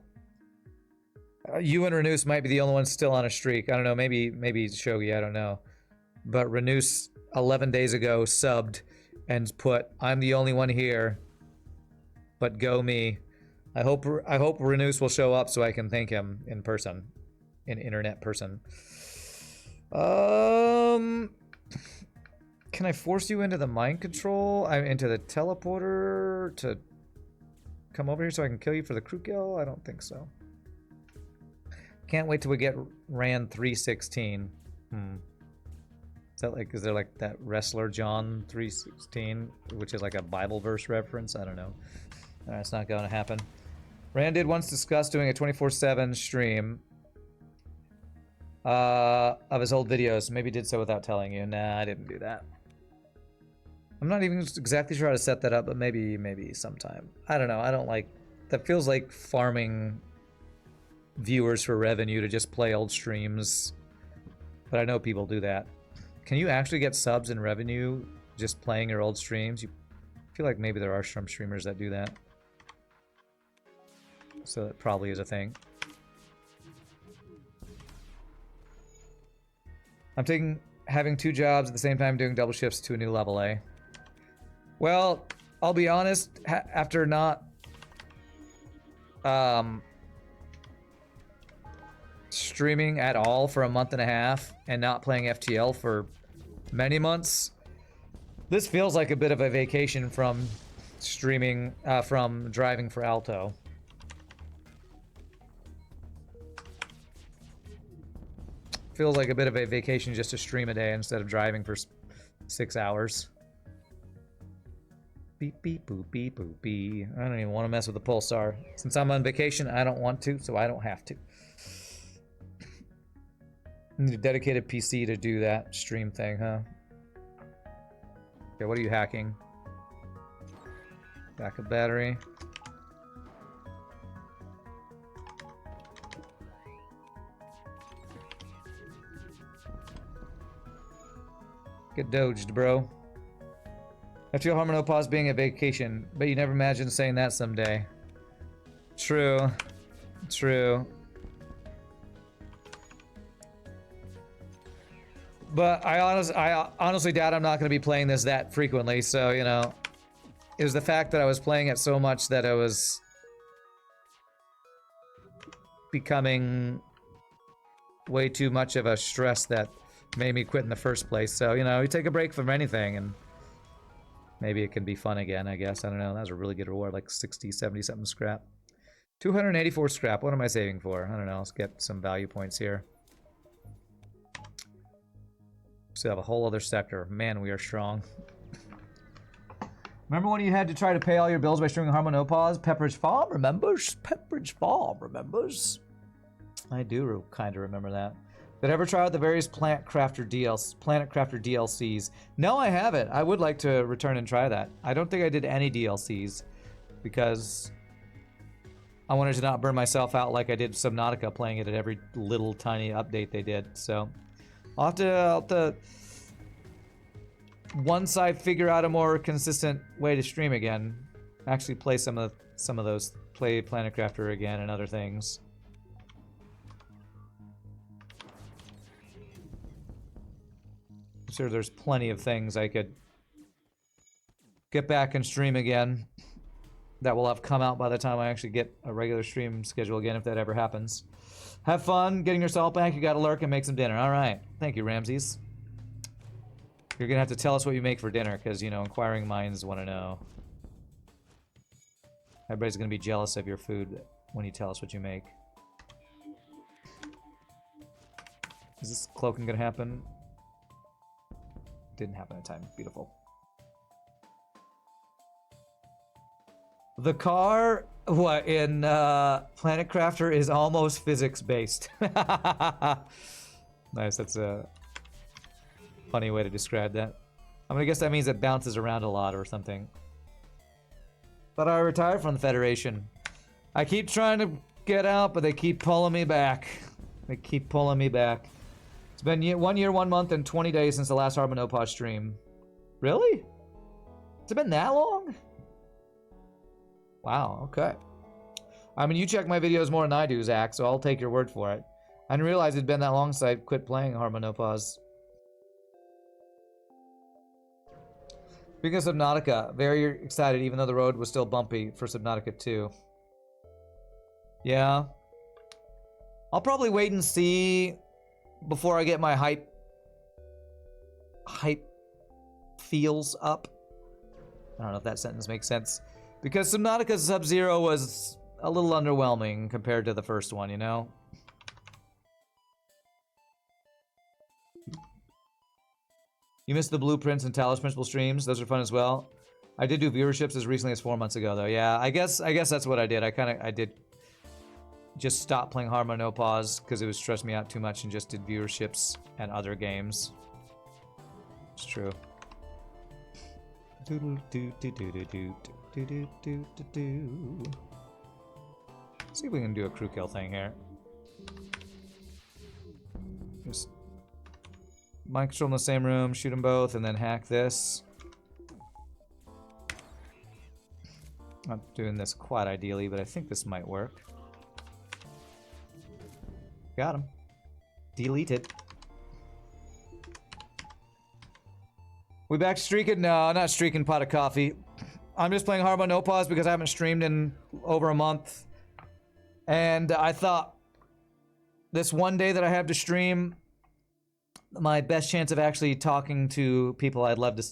You and Renus might be the only ones still on a streak. I don't know, maybe Shogi, I don't know. But Renus 11 days ago subbed and put, "I'm the only one here, but go me." I hope Renus will show up so I can thank him in person, in internet person. Can I force you into the mind control? Into the teleporter to come over here so I can kill you for the crew kill? I don't think so. Can't wait till we get Rand 316. Is that like, is there like that wrestler John 316, which is like a Bible verse reference? I don't know. That's not going to happen. Rand did once discuss doing a 24/7 stream of his old videos. Maybe did so without telling you. Nah, I didn't do that. I'm not even exactly sure how to set that up, but maybe sometime. I don't know. I don't like... That feels like farming viewers for revenue to just play old streams. But I know people do that. Can you actually get subs and revenue just playing your old streams? You feel like maybe there are some streamers that do that. So that probably is a thing. I'm having 2 jobs at the same time doing double shifts to a new level, eh? Well, I'll be honest, after not streaming at all for a month and a half and not playing FTL for many months, this feels like a bit of a vacation from streaming, from driving for Alto. Feels like a bit of a vacation just to stream a day instead of driving for 6 hours. Beep, beep, boop, beep, boop, beep. I don't even want to mess with the pulsar. Since I'm on vacation, I don't want to, so I don't have to. Need a dedicated PC to do that stream thing, huh? Okay, what are you hacking? Backup battery. Get doged, bro. FTL Hard menopause being a vacation, but you never imagined saying that someday. True. True. But I honestly doubt I'm not going to be playing this that frequently, so, you know, it was the fact that I was playing it so much that I was becoming way too much of a stress that made me quit in the first place. So, you know, you take a break from anything and maybe it can be fun again, I guess. I don't know. That was a really good reward, like 60, 70 something scrap. 284 scrap. What am I saving for? I don't know. Let's get some value points here. Still have a whole other sector. Man, we are strong. Remember when you had to try to pay all your bills by streaming Harmonopause? Pepperidge Farm remembers? Pepperidge Farm remembers? I do kind of remember that. Did I ever try out the various Planet Crafter DLCs? No, I haven't. I would like to return and try that. I don't think I did any DLCs because I wanted to not burn myself out like I did Subnautica, playing it at every little tiny update they did. So I'll have to once I figure out a more consistent way to stream again, actually play some of those, play Planet Crafter again and other things. I'm sure there's plenty of things I could get back and stream again that will have come out by the time I actually get a regular stream schedule again, if that ever happens. Have fun getting your salt back. You gotta lurk and make some dinner. All right. Thank you, Ramses. You're gonna have to tell us what you make for dinner, because, you know, inquiring minds want to know. Everybody's gonna be jealous of your food when you tell us what you make. Is this cloaking gonna happen? Didn't happen in time. Beautiful. The car, what, in Planet Crafter is almost physics-based. Nice, that's a funny way to describe that. I'm gonna guess that means it bounces around a lot or something. But I retired from the Federation. I keep trying to get out, but they keep pulling me back. They keep pulling me back. It's been 1 year, 1 month, and 20 days since the last Harmonopause stream. Really? Has it been that long? Wow, okay. I mean, you check my videos more than I do, Zach, so I'll take your word for it. I didn't realize it'd been that long since I quit playing Harmonopause. Speaking of Subnautica, very excited even though the road was still bumpy for Subnautica 2. Yeah. I'll probably wait and see before I get my hype feels up. I don't know if that sentence makes sense. Because Subnautica Sub-Zero was a little underwhelming compared to the first one, you know? You missed the Blueprints and Talos Principle streams. Those are fun as well. I did do viewerships as recently as 4 months ago, though. Yeah, I guess that's what I did. I did just stop playing Hard Mode No Pause because it was stressing me out too much and just did viewerships and other games. It's true. See if we can do a crew kill thing here. Just mind control in the same room, shoot them both, and then hack this. Not doing this quite ideally, but I think this might work. Got him. Delete it. We back streaking? No, not streaking pot of coffee. I'm just playing Hard Mode No Pause because I haven't streamed in over a month. And I thought this one day that I have to stream, my best chance of actually talking to people I'd love to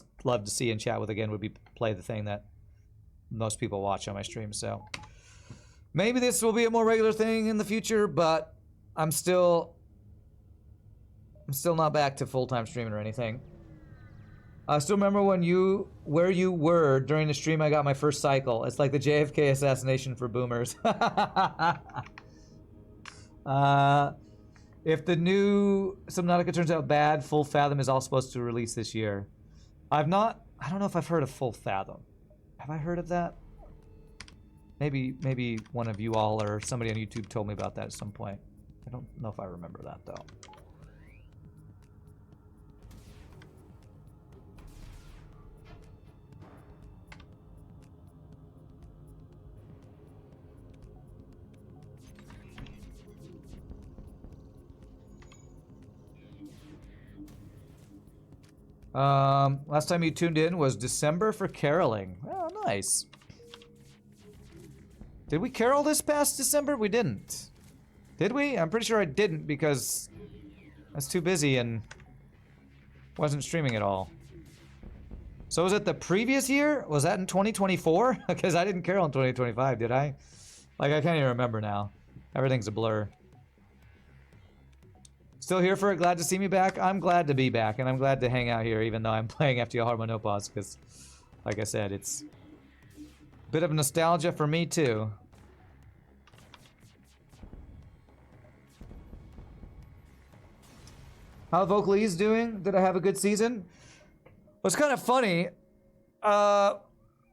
see and chat with again would be play the thing that most people watch on my stream. So maybe this will be a more regular thing in the future, but I'm still not back to full-time streaming or anything. I still remember where you were during the stream I got my first cycle. It's like the JFK assassination for boomers. If the new Subnautica turns out bad, Full Fathom is all supposed to release this year. I don't know if I've heard of Full Fathom. Have I heard of that? Maybe one of you all or somebody on YouTube told me about that at some point. I don't know if I remember that though. Last time you tuned in was December for caroling. Oh, nice. Did we carol this past December? We didn't. Did we? I'm pretty sure I didn't because I was too busy and wasn't streaming at all. So was it the previous year? Was that in 2024? Because I didn't carol in 2025, did I? Like, I can't even remember now. Everything's a blur. Still here for it? Glad to see me back? I'm glad to be back, and I'm glad to hang out here, even though I'm playing FTL Hard Mode No Pause, because, like I said, it's a bit of nostalgia for me, too. How Vocalese doing? Did I have a good season? Well, it's kind of funny. I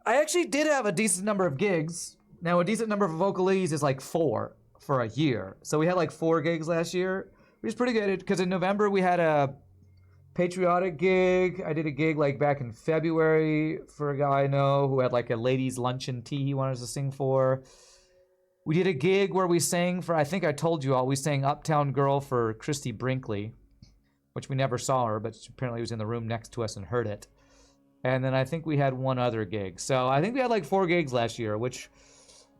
actually did have a decent number of gigs. Now, a decent number of Vocalese is like 4 for a year. So we had like 4 gigs last year. Which is pretty good, because in November we had a patriotic gig. I did a gig like back in February for a guy I know who had like a ladies' luncheon tea he wanted us to sing for. We did a gig where we sang for, I think I told you all, we sang Uptown Girl for Christy Brinkley, which we never saw her, but apparently was in the room next to us and heard it. And then I think we had one other gig. So I think we had like 4 gigs last year, which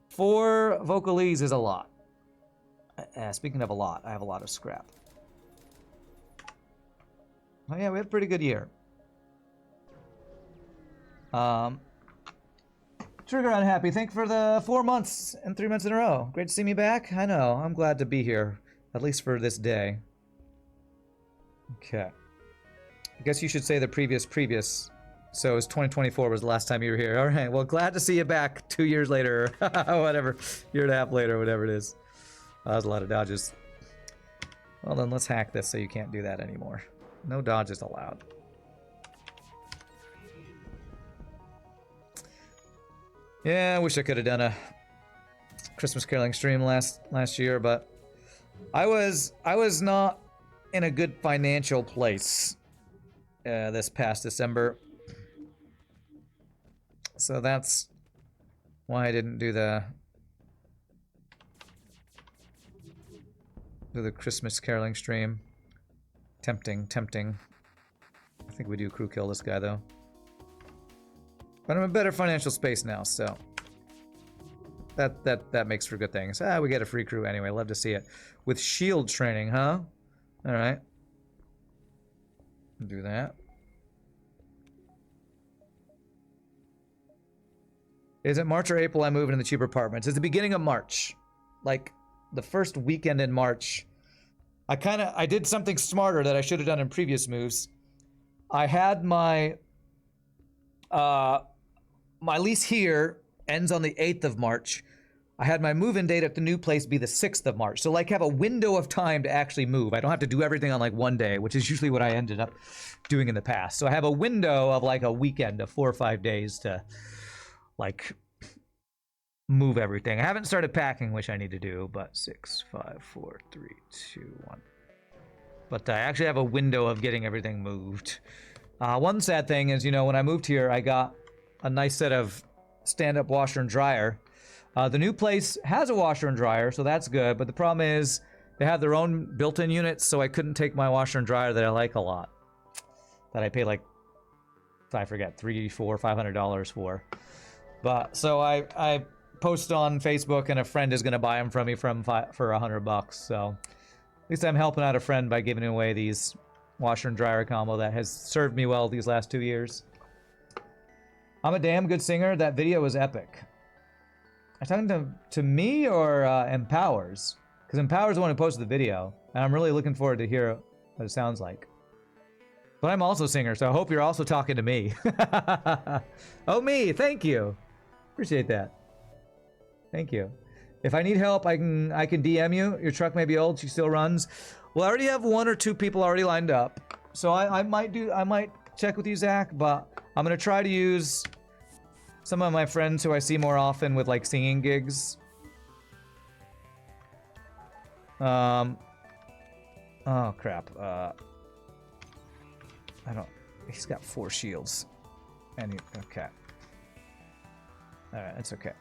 for Vocalese is a lot. Speaking of a lot, I have a lot of scrap. Oh yeah, we had a pretty good year. Trigger Unhappy, thank you for the 4 months and 3 months in a row. Great to see me back. I know, I'm glad to be here, at least for this day. Okay. I guess you should say the previous. So it was 2024 was the last time you were here. All right, well, glad to see you back 2 years later. Whatever, year and a half later, whatever it is. That was a lot of dodges. Well, then let's hack this so you can't do that anymore. No dodges allowed. Yeah, I wish I could have done a Christmas caroling stream last year, but I was not in a good financial place this past December. So that's why I didn't do the Christmas caroling stream. Tempting. I think we do crew kill this guy though. But I'm in a better financial space now, so that makes for good things. Ah, we get a free crew anyway. Love to see it. With shield training, huh? All right. Do that. Is it March or April I move into the cheaper apartments? It's the beginning of March. Like, the first weekend in March. I did something smarter that I should have done in previous moves. I had my my lease here ends on the 8th of March. I had my move-in date at the new place be the 6th of March. So like have a window of time to actually move. I don't have to do everything on like one day, which is usually what I ended up doing in the past. So I have a window of like a weekend of 4 or 5 days to like move everything. I haven't started packing, which I need to do, but 6, 5, 4, 3, 2, 1. But I actually have a window of getting everything moved. One sad thing is, you know, when I moved here, I got a nice set of stand-up washer and dryer. The new place has a washer and dryer, so that's good. But the problem is they have their own built-in units, so I couldn't take my washer and dryer that I like a lot. That I pay like, I forget, $300, $400, $500 for. But so I post on Facebook, and a friend is going to buy them from me for $100. So at least I'm helping out a friend by giving away these washer and dryer combo that has served me well these last 2 years. I'm a damn good singer. That video was epic. Are you talking to me or Empowers? Because Empowers is the one who posted the video, and I'm really looking forward to hear what it sounds like. But I'm also a singer, so I hope you're also talking to me. Oh, me! Thank you. Appreciate that. Thank you. If I need help, I can DM you. Your truck may be old, she still runs. Well, I already have 1 or 2 people already lined up, so I might check with you, Zach. But I'm gonna try to use some of my friends who I see more often with like singing gigs. Oh crap. I don't. He's got 4 shields, and okay. All right, that's okay.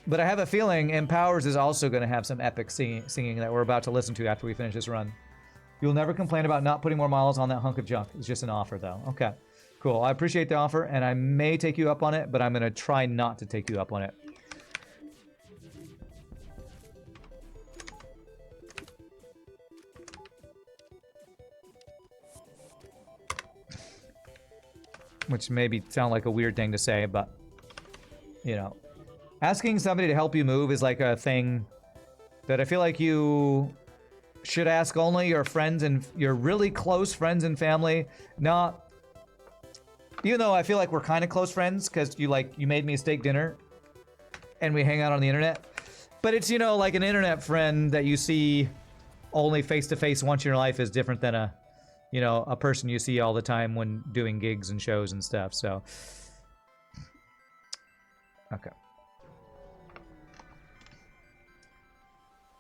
But I have a feeling Empowers is also going to have some epic singing that we're about to listen to after we finish this run. You'll never complain about not putting more miles on that hunk of junk. It's just an offer, though. Okay, cool. I appreciate the offer, and I may take you up on it, but I'm going to try not to take you up on it. Which maybe sound like a weird thing to say, but, you know. Asking somebody to help you move is like a thing that I feel like you should ask only your friends and your really close friends and family. Not, even though I feel like we're kind of close friends because you made me a steak dinner and we hang out on the internet. But it's, you know, like an internet friend that you see only face to face once in your life is different than a, you know, a person you see all the time when doing gigs and shows and stuff. So, okay.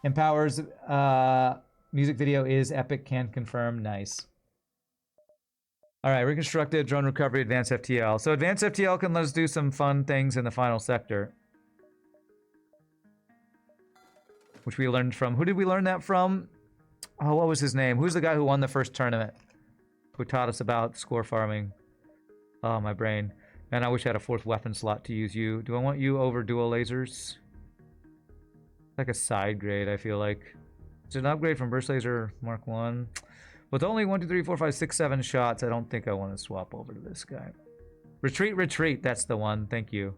Empowers music video is epic, can confirm. Nice. All right, reconstructed drone recovery, advanced FTL. So advanced FTL can let us do some fun things in the final sector, which we learned from. Who did we learn that from? Oh, what was his name? Who's the guy who won the first tournament? Who taught us about score farming? Oh, my brain. Man, I wish I had a 4th weapon slot to use you. Do I want you over dual lasers? Like a side grade, I feel like. It's an upgrade from Burst Laser Mark 1. With only 1, 2, 3, 4, 5, 6, 7 shots, I don't think I want to swap over to this guy. Retreat, retreat, that's the one. Thank you.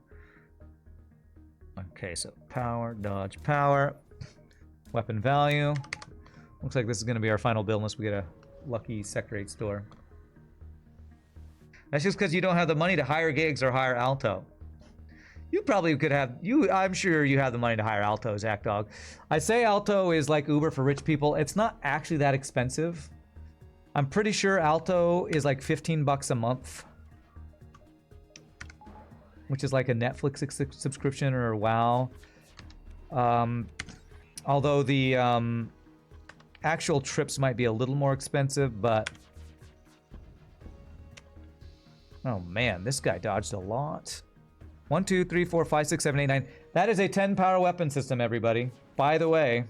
Okay, so power, dodge, power. Weapon value. Looks like this is going to be our final build unless we get a lucky Sector 8 store. That's just because you don't have the money to hire gigs or hire Alto. You probably could have, I'm sure you have the money to hire Alto, Zach Dog. I say Alto is like Uber for rich people. It's not actually that expensive. I'm pretty sure Alto is like $15 a month, which is like a Netflix subscription or a WoW. Although the actual trips might be a little more expensive, but oh man, this guy dodged a lot. 1, 2, 3, 4, 5, 6, 7, 8, 9. That is a 10 power weapon system, everybody. By the way,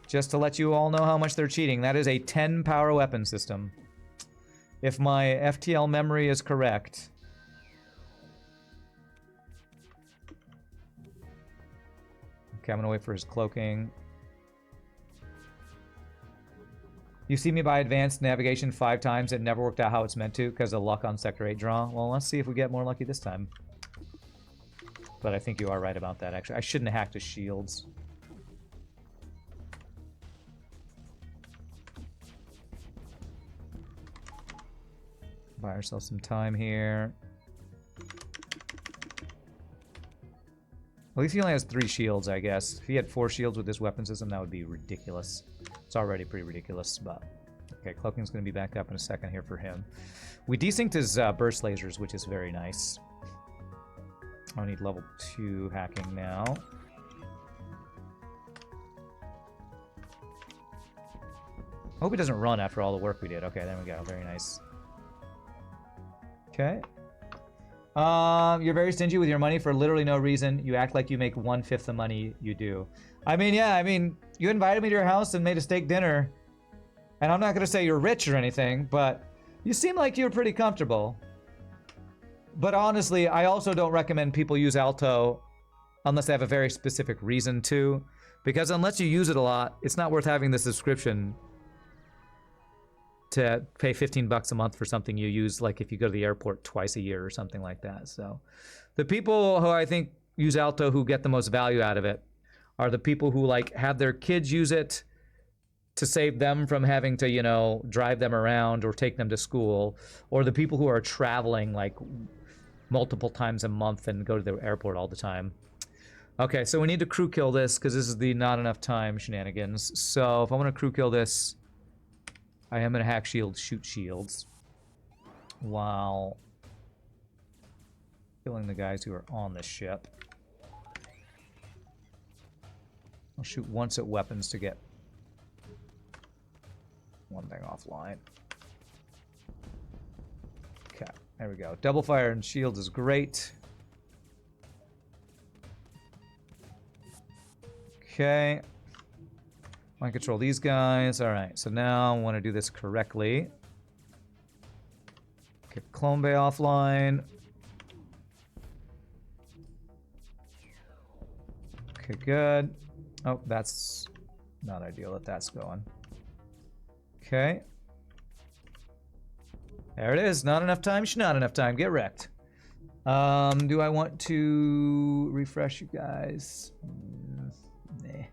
just to let you all know how much they're cheating, that is a 10 power weapon system. if my FTL memory is correct. Okay, I'm gonna wait for his cloaking. You see me buy advanced navigation 5 times. It never worked out how it's meant to because of luck on Sector 8 draw. Well, let's see if we get more lucky this time. But I think you are right about that, actually. I shouldn't have hacked his shields. Buy ourselves some time here. At least he only has 3 shields, I guess. If he had 4 shields with this weapon system, that would be ridiculous. It's already pretty ridiculous, but... Okay, cloaking's going to be back up in a second here for him. We desynced his burst lasers, which is very nice. I need level 2 hacking now. Hope he doesn't run after all the work we did. Okay, there we go. Very nice. Okay. You're very stingy with your money for literally no reason. You act like you make 1/5 the money you do. I mean, yeah, I mean, you invited me to your house and made a steak dinner. And I'm not going to say you're rich or anything, but you seem like you're pretty comfortable. But honestly, I also don't recommend people use Alto unless they have a very specific reason to. Because unless you use it a lot, it's not worth having the subscription to pay 15 bucks a month for something you use, like if you go to the airport twice a year or something like that. So the people who I think use Alto who get the most value out of it are the people who like have their kids use it to save them from having to, you know, drive them around or take them to school, or the people who are traveling like multiple times a month and go to the airport all the time. Okay, so we need to crew kill this because this is the not enough time shenanigans. So if I want to crew kill this, I am going to hack shields, shoot shields, while killing the guys who are on the ship. I'll shoot once at weapons to get one thing offline. Okay, there we go. Double fire and shields is great. Okay. I control these guys. All right, so now I want to do this correctly. Get Clone Bay offline. Okay, good. Oh, that's not ideal that that's going. Okay. There it is. Not enough time. Not enough time. Get wrecked. Do I want to refresh you guys? Meh.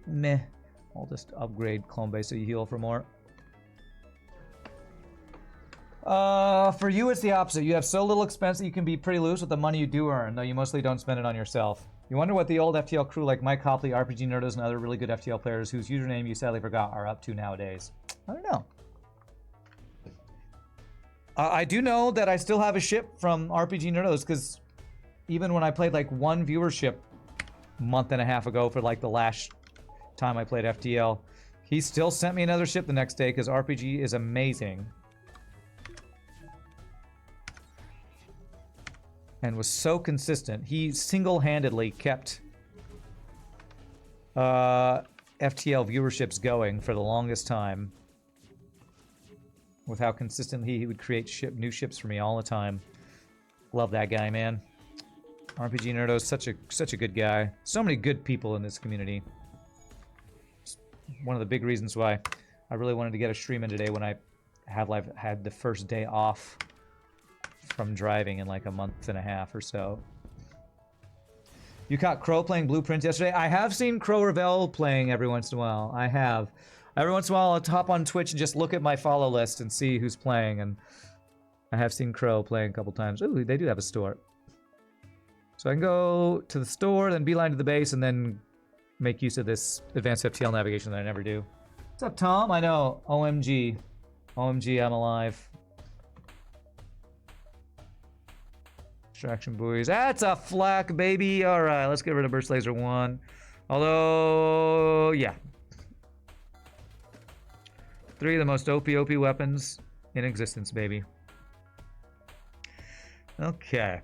Meh. I'll just upgrade Clone Bay so you heal for more. For you, it's the opposite. You have so little expense that you can be pretty loose with the money you do earn, though you mostly don't spend it on yourself. You wonder what the old FTL crew like Mike Copley, RPG Nerdos, and other really good FTL players whose username you sadly forgot are up to nowadays. I don't know. I do know that I still have a ship from RPG Nerdos, because even when I played like one viewership a month and a half ago for like the last time I played FTL, he still sent me another ship the next day because RPG is amazing. And was so consistent. He single-handedly kept FTL viewerships going for the longest time. With how consistently he would create new ships for me all the time. Love that guy, man. RPG Nerdo's such a good guy. So many good people in this community. It's one of the big reasons why I really wanted to get a stream in today when I had the first day off from driving in like a month and a half or so. You caught Crow playing Blueprints yesterday? I have seen Crow Revel playing every once in a while. I have. Every once in a while I'll hop on Twitch and just look at my follow list and see who's playing, and I have seen Crow playing a couple times. Ooh, they do have a store. So I can go to the store, then beeline to the base, and then make use of this advanced FTL navigation that I never do. What's up, Tom? I know. OMG. OMG, I'm alive. Extraction buoys. That's a flak, baby. All right, let's get rid of Burst Laser 1. Although, yeah. 3 of the most OP weapons in existence, baby. Okay.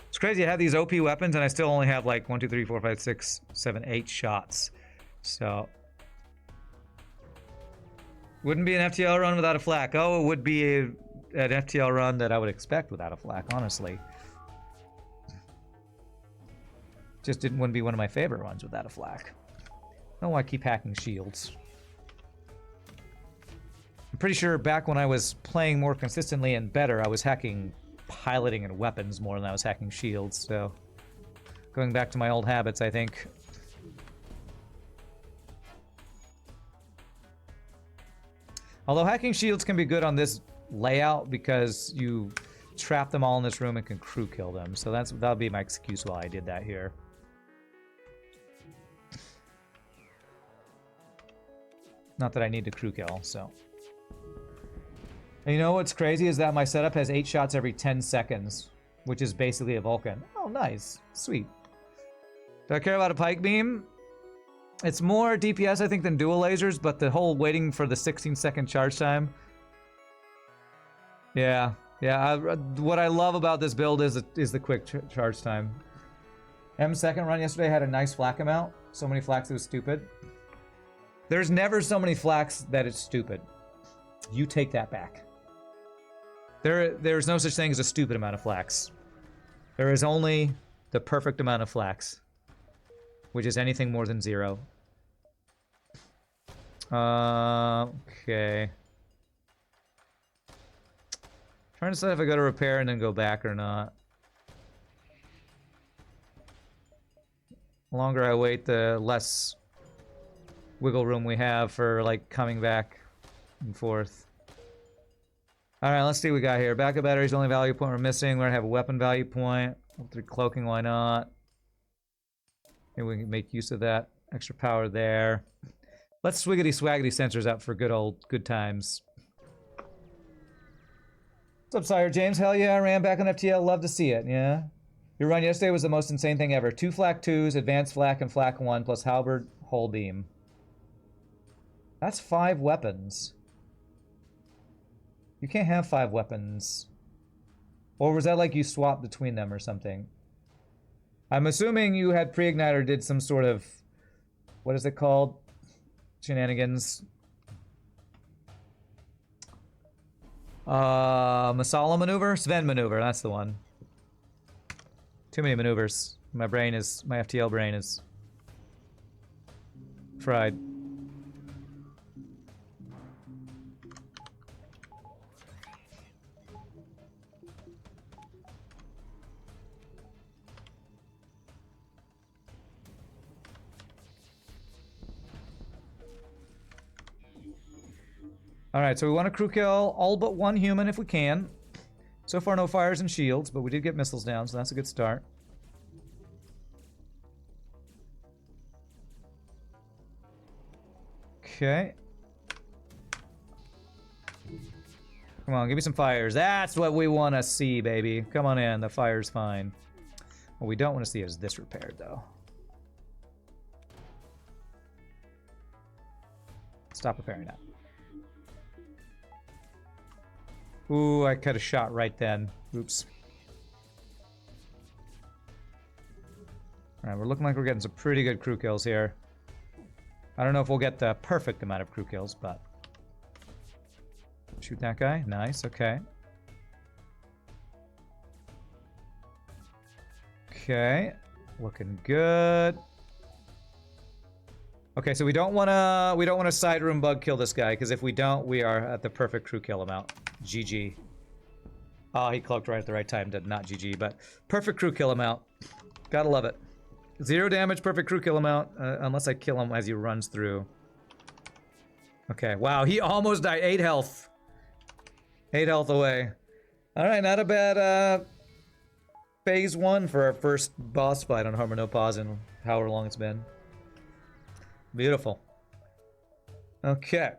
It's crazy I have these OP weapons and I still only have like 1, 2, 3, 4, 5, 6, 7, 8 shots. So Wouldn't be an FTL run without a flak. Oh, it would be an FTL run that I would expect without a flak, honestly. Just wouldn't be one of my favorite runs without a flak. Oh, I keep hacking shields. I'm pretty sure back when I was playing more consistently and better, I was hacking piloting and weapons more than I was hacking shields, so... Going back to my old habits, I think. Although hacking shields can be good on this layout because you trap them all in this room and can crew kill them. So that'll be my excuse why I did that here. Not that I need to crew kill, so. And you know what's crazy is that my setup has 8 shots every 10 seconds, which is basically a Vulcan. Oh, nice. Sweet. Do I care about a pike beam? It's more DPS, I think, than dual lasers, but the whole waiting for the 16-second charge time. Yeah. What I love about this build is the quick charge time. M's second run yesterday had a nice flak amount. So many flaks it was stupid. There's never so many flaks that it's stupid. You take that back. There's no such thing as a stupid amount of flaks. There is only the perfect amount of flaks, which is anything more than 0. Okay. Trying to decide if I go to repair and then go back or not. The longer I wait, the less wiggle room we have for, like, coming back and forth. Alright, let's see what we got here. Backup battery's the only value point we're missing. We're gonna have a weapon value point. Through cloaking, why not? Maybe we can make use of that. Extra power there. Let's swiggity swaggity sensors out for good times. What's up, Sire James? Hell yeah, I ran back on FTL. Love to see it, yeah? Your run yesterday was the most insane thing ever. 2 flak 2s, advanced flak, and flak 1, plus halberd, whole beam. That's 5 weapons. You can't have 5 weapons. Or was that like you swapped between them or something? I'm assuming you had pre-ignite or did some sort of... What is it called? Shenanigans. Masala maneuver? Sven maneuver, that's the one. Too many maneuvers. My FTL brain is fried. Alright, so we want to crew kill all but 1 human if we can. So far no fires and shields, but we did get missiles down, so that's a good start. Okay. Come on, give me some fires. That's what we want to see, baby. Come on in, the fire's fine. What we don't want to see is this repaired, though. Stop repairing that. Ooh, I cut a shot right then. Oops. Alright, we're looking like we're getting some pretty good crew kills here. I don't know if we'll get the perfect amount of crew kills, but... Shoot that guy. Nice, okay. Okay. Looking good. Okay, so we don't wanna side room bug kill this guy, because if we don't, we are at the perfect crew kill amount. GG. Oh, he cloaked right at the right time to not GG, but perfect crew kill amount. Gotta love it. 0 damage, perfect crew kill amount, unless I kill him as he runs through. Okay, wow, he almost died. 8 health. 8 health away. Alright, not a bad phase 1 for our first boss fight on Harmon No Pause in however long it's been. Beautiful. Okay.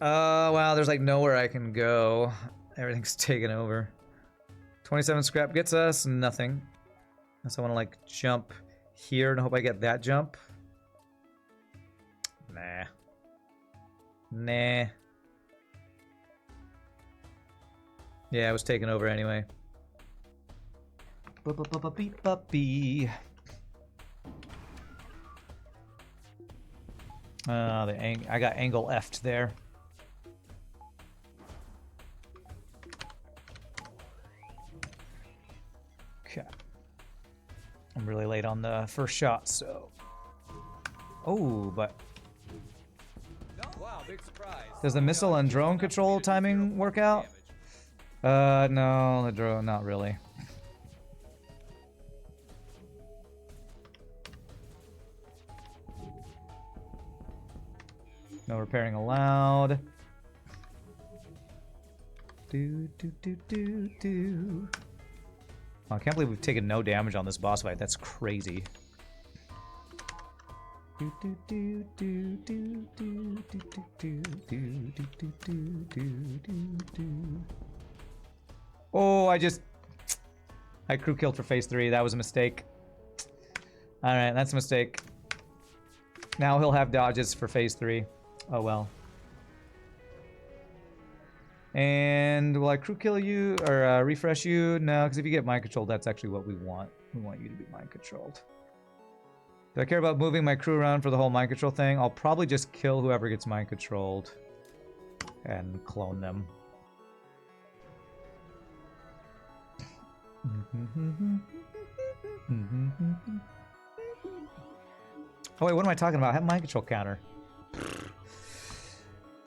Wow, there's like nowhere I can go. Everything's taken over. 27 scrap gets us nothing. Unless I want to like jump here and hope I get that jump. Nah. Nah. Yeah, it was taken over anyway. Beep. I got angle F'd there. Okay. I'm really late on the first shot, so... Oh, but... Wow, big surprise. Does the missile and drone control timing work out? No, the drone, not really. No repairing allowed. Do. Oh, I can't believe we've taken no damage on this boss fight. That's crazy. Oh, I crew killed for phase 3. That was a mistake. Alright, that's a mistake. Now he'll have dodges for phase 3. Oh well. And will I crew kill you or refresh you? No, because if you get mind controlled, that's actually what we want. We want you to be mind controlled. Do I care about moving my crew around for the whole mind control thing? I'll probably just kill whoever gets mind controlled and clone them. Oh wait, what am I talking about? I have mind control counter.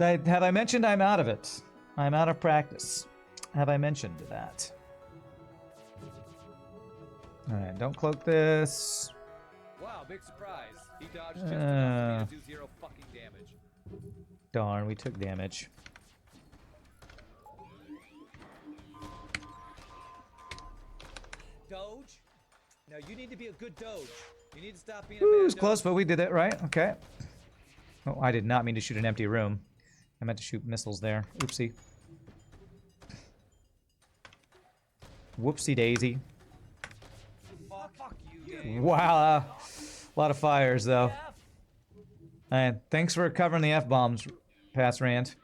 Have I mentioned I'm out of it? I'm out of practice. Have I mentioned that? Alright, don't cloak this. Wow, big surprise. He dodged just enough to do 0 fucking damage. Darn, we took damage. Doge? No, you need to be a good Doge. You need to stop being a bad Ooh, it was Doge. close, but we did it, right? Okay. Oh, I did not mean to shoot an empty room. I meant to shoot missiles there. Oopsie. Whoopsie daisy. Oh, fuck you. Wow, a lot of fires though. And thanks for covering the F-bombs, Pass Rant.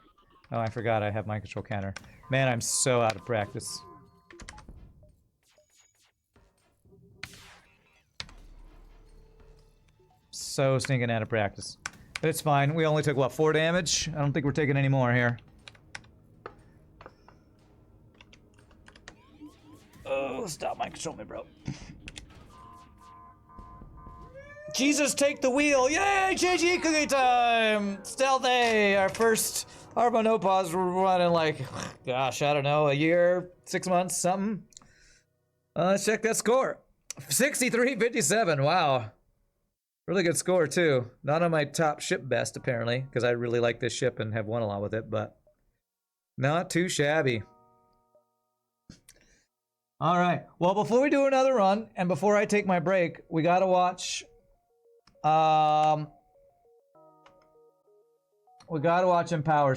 Oh, I forgot I have mind control counter. Man, I'm so out of practice. So stinking out of practice. But it's fine. We only took, what, 4 damage? I don't think we're taking any more here. Oh, stop mind control me, bro. Jesus, take the wheel! Yay! JG cookie time! Stealth A! Our first Arbo no pause. We're running like, gosh, I don't know, a year, 6 months, something. Let's check that score. 63-57. Wow. Really good score, too. Not on my top ship best, apparently, because I really like this ship and have won a lot with it, but not too shabby. All right. Well, before we do another run, and before I take my break, we gotta watch... we gotta watch Empower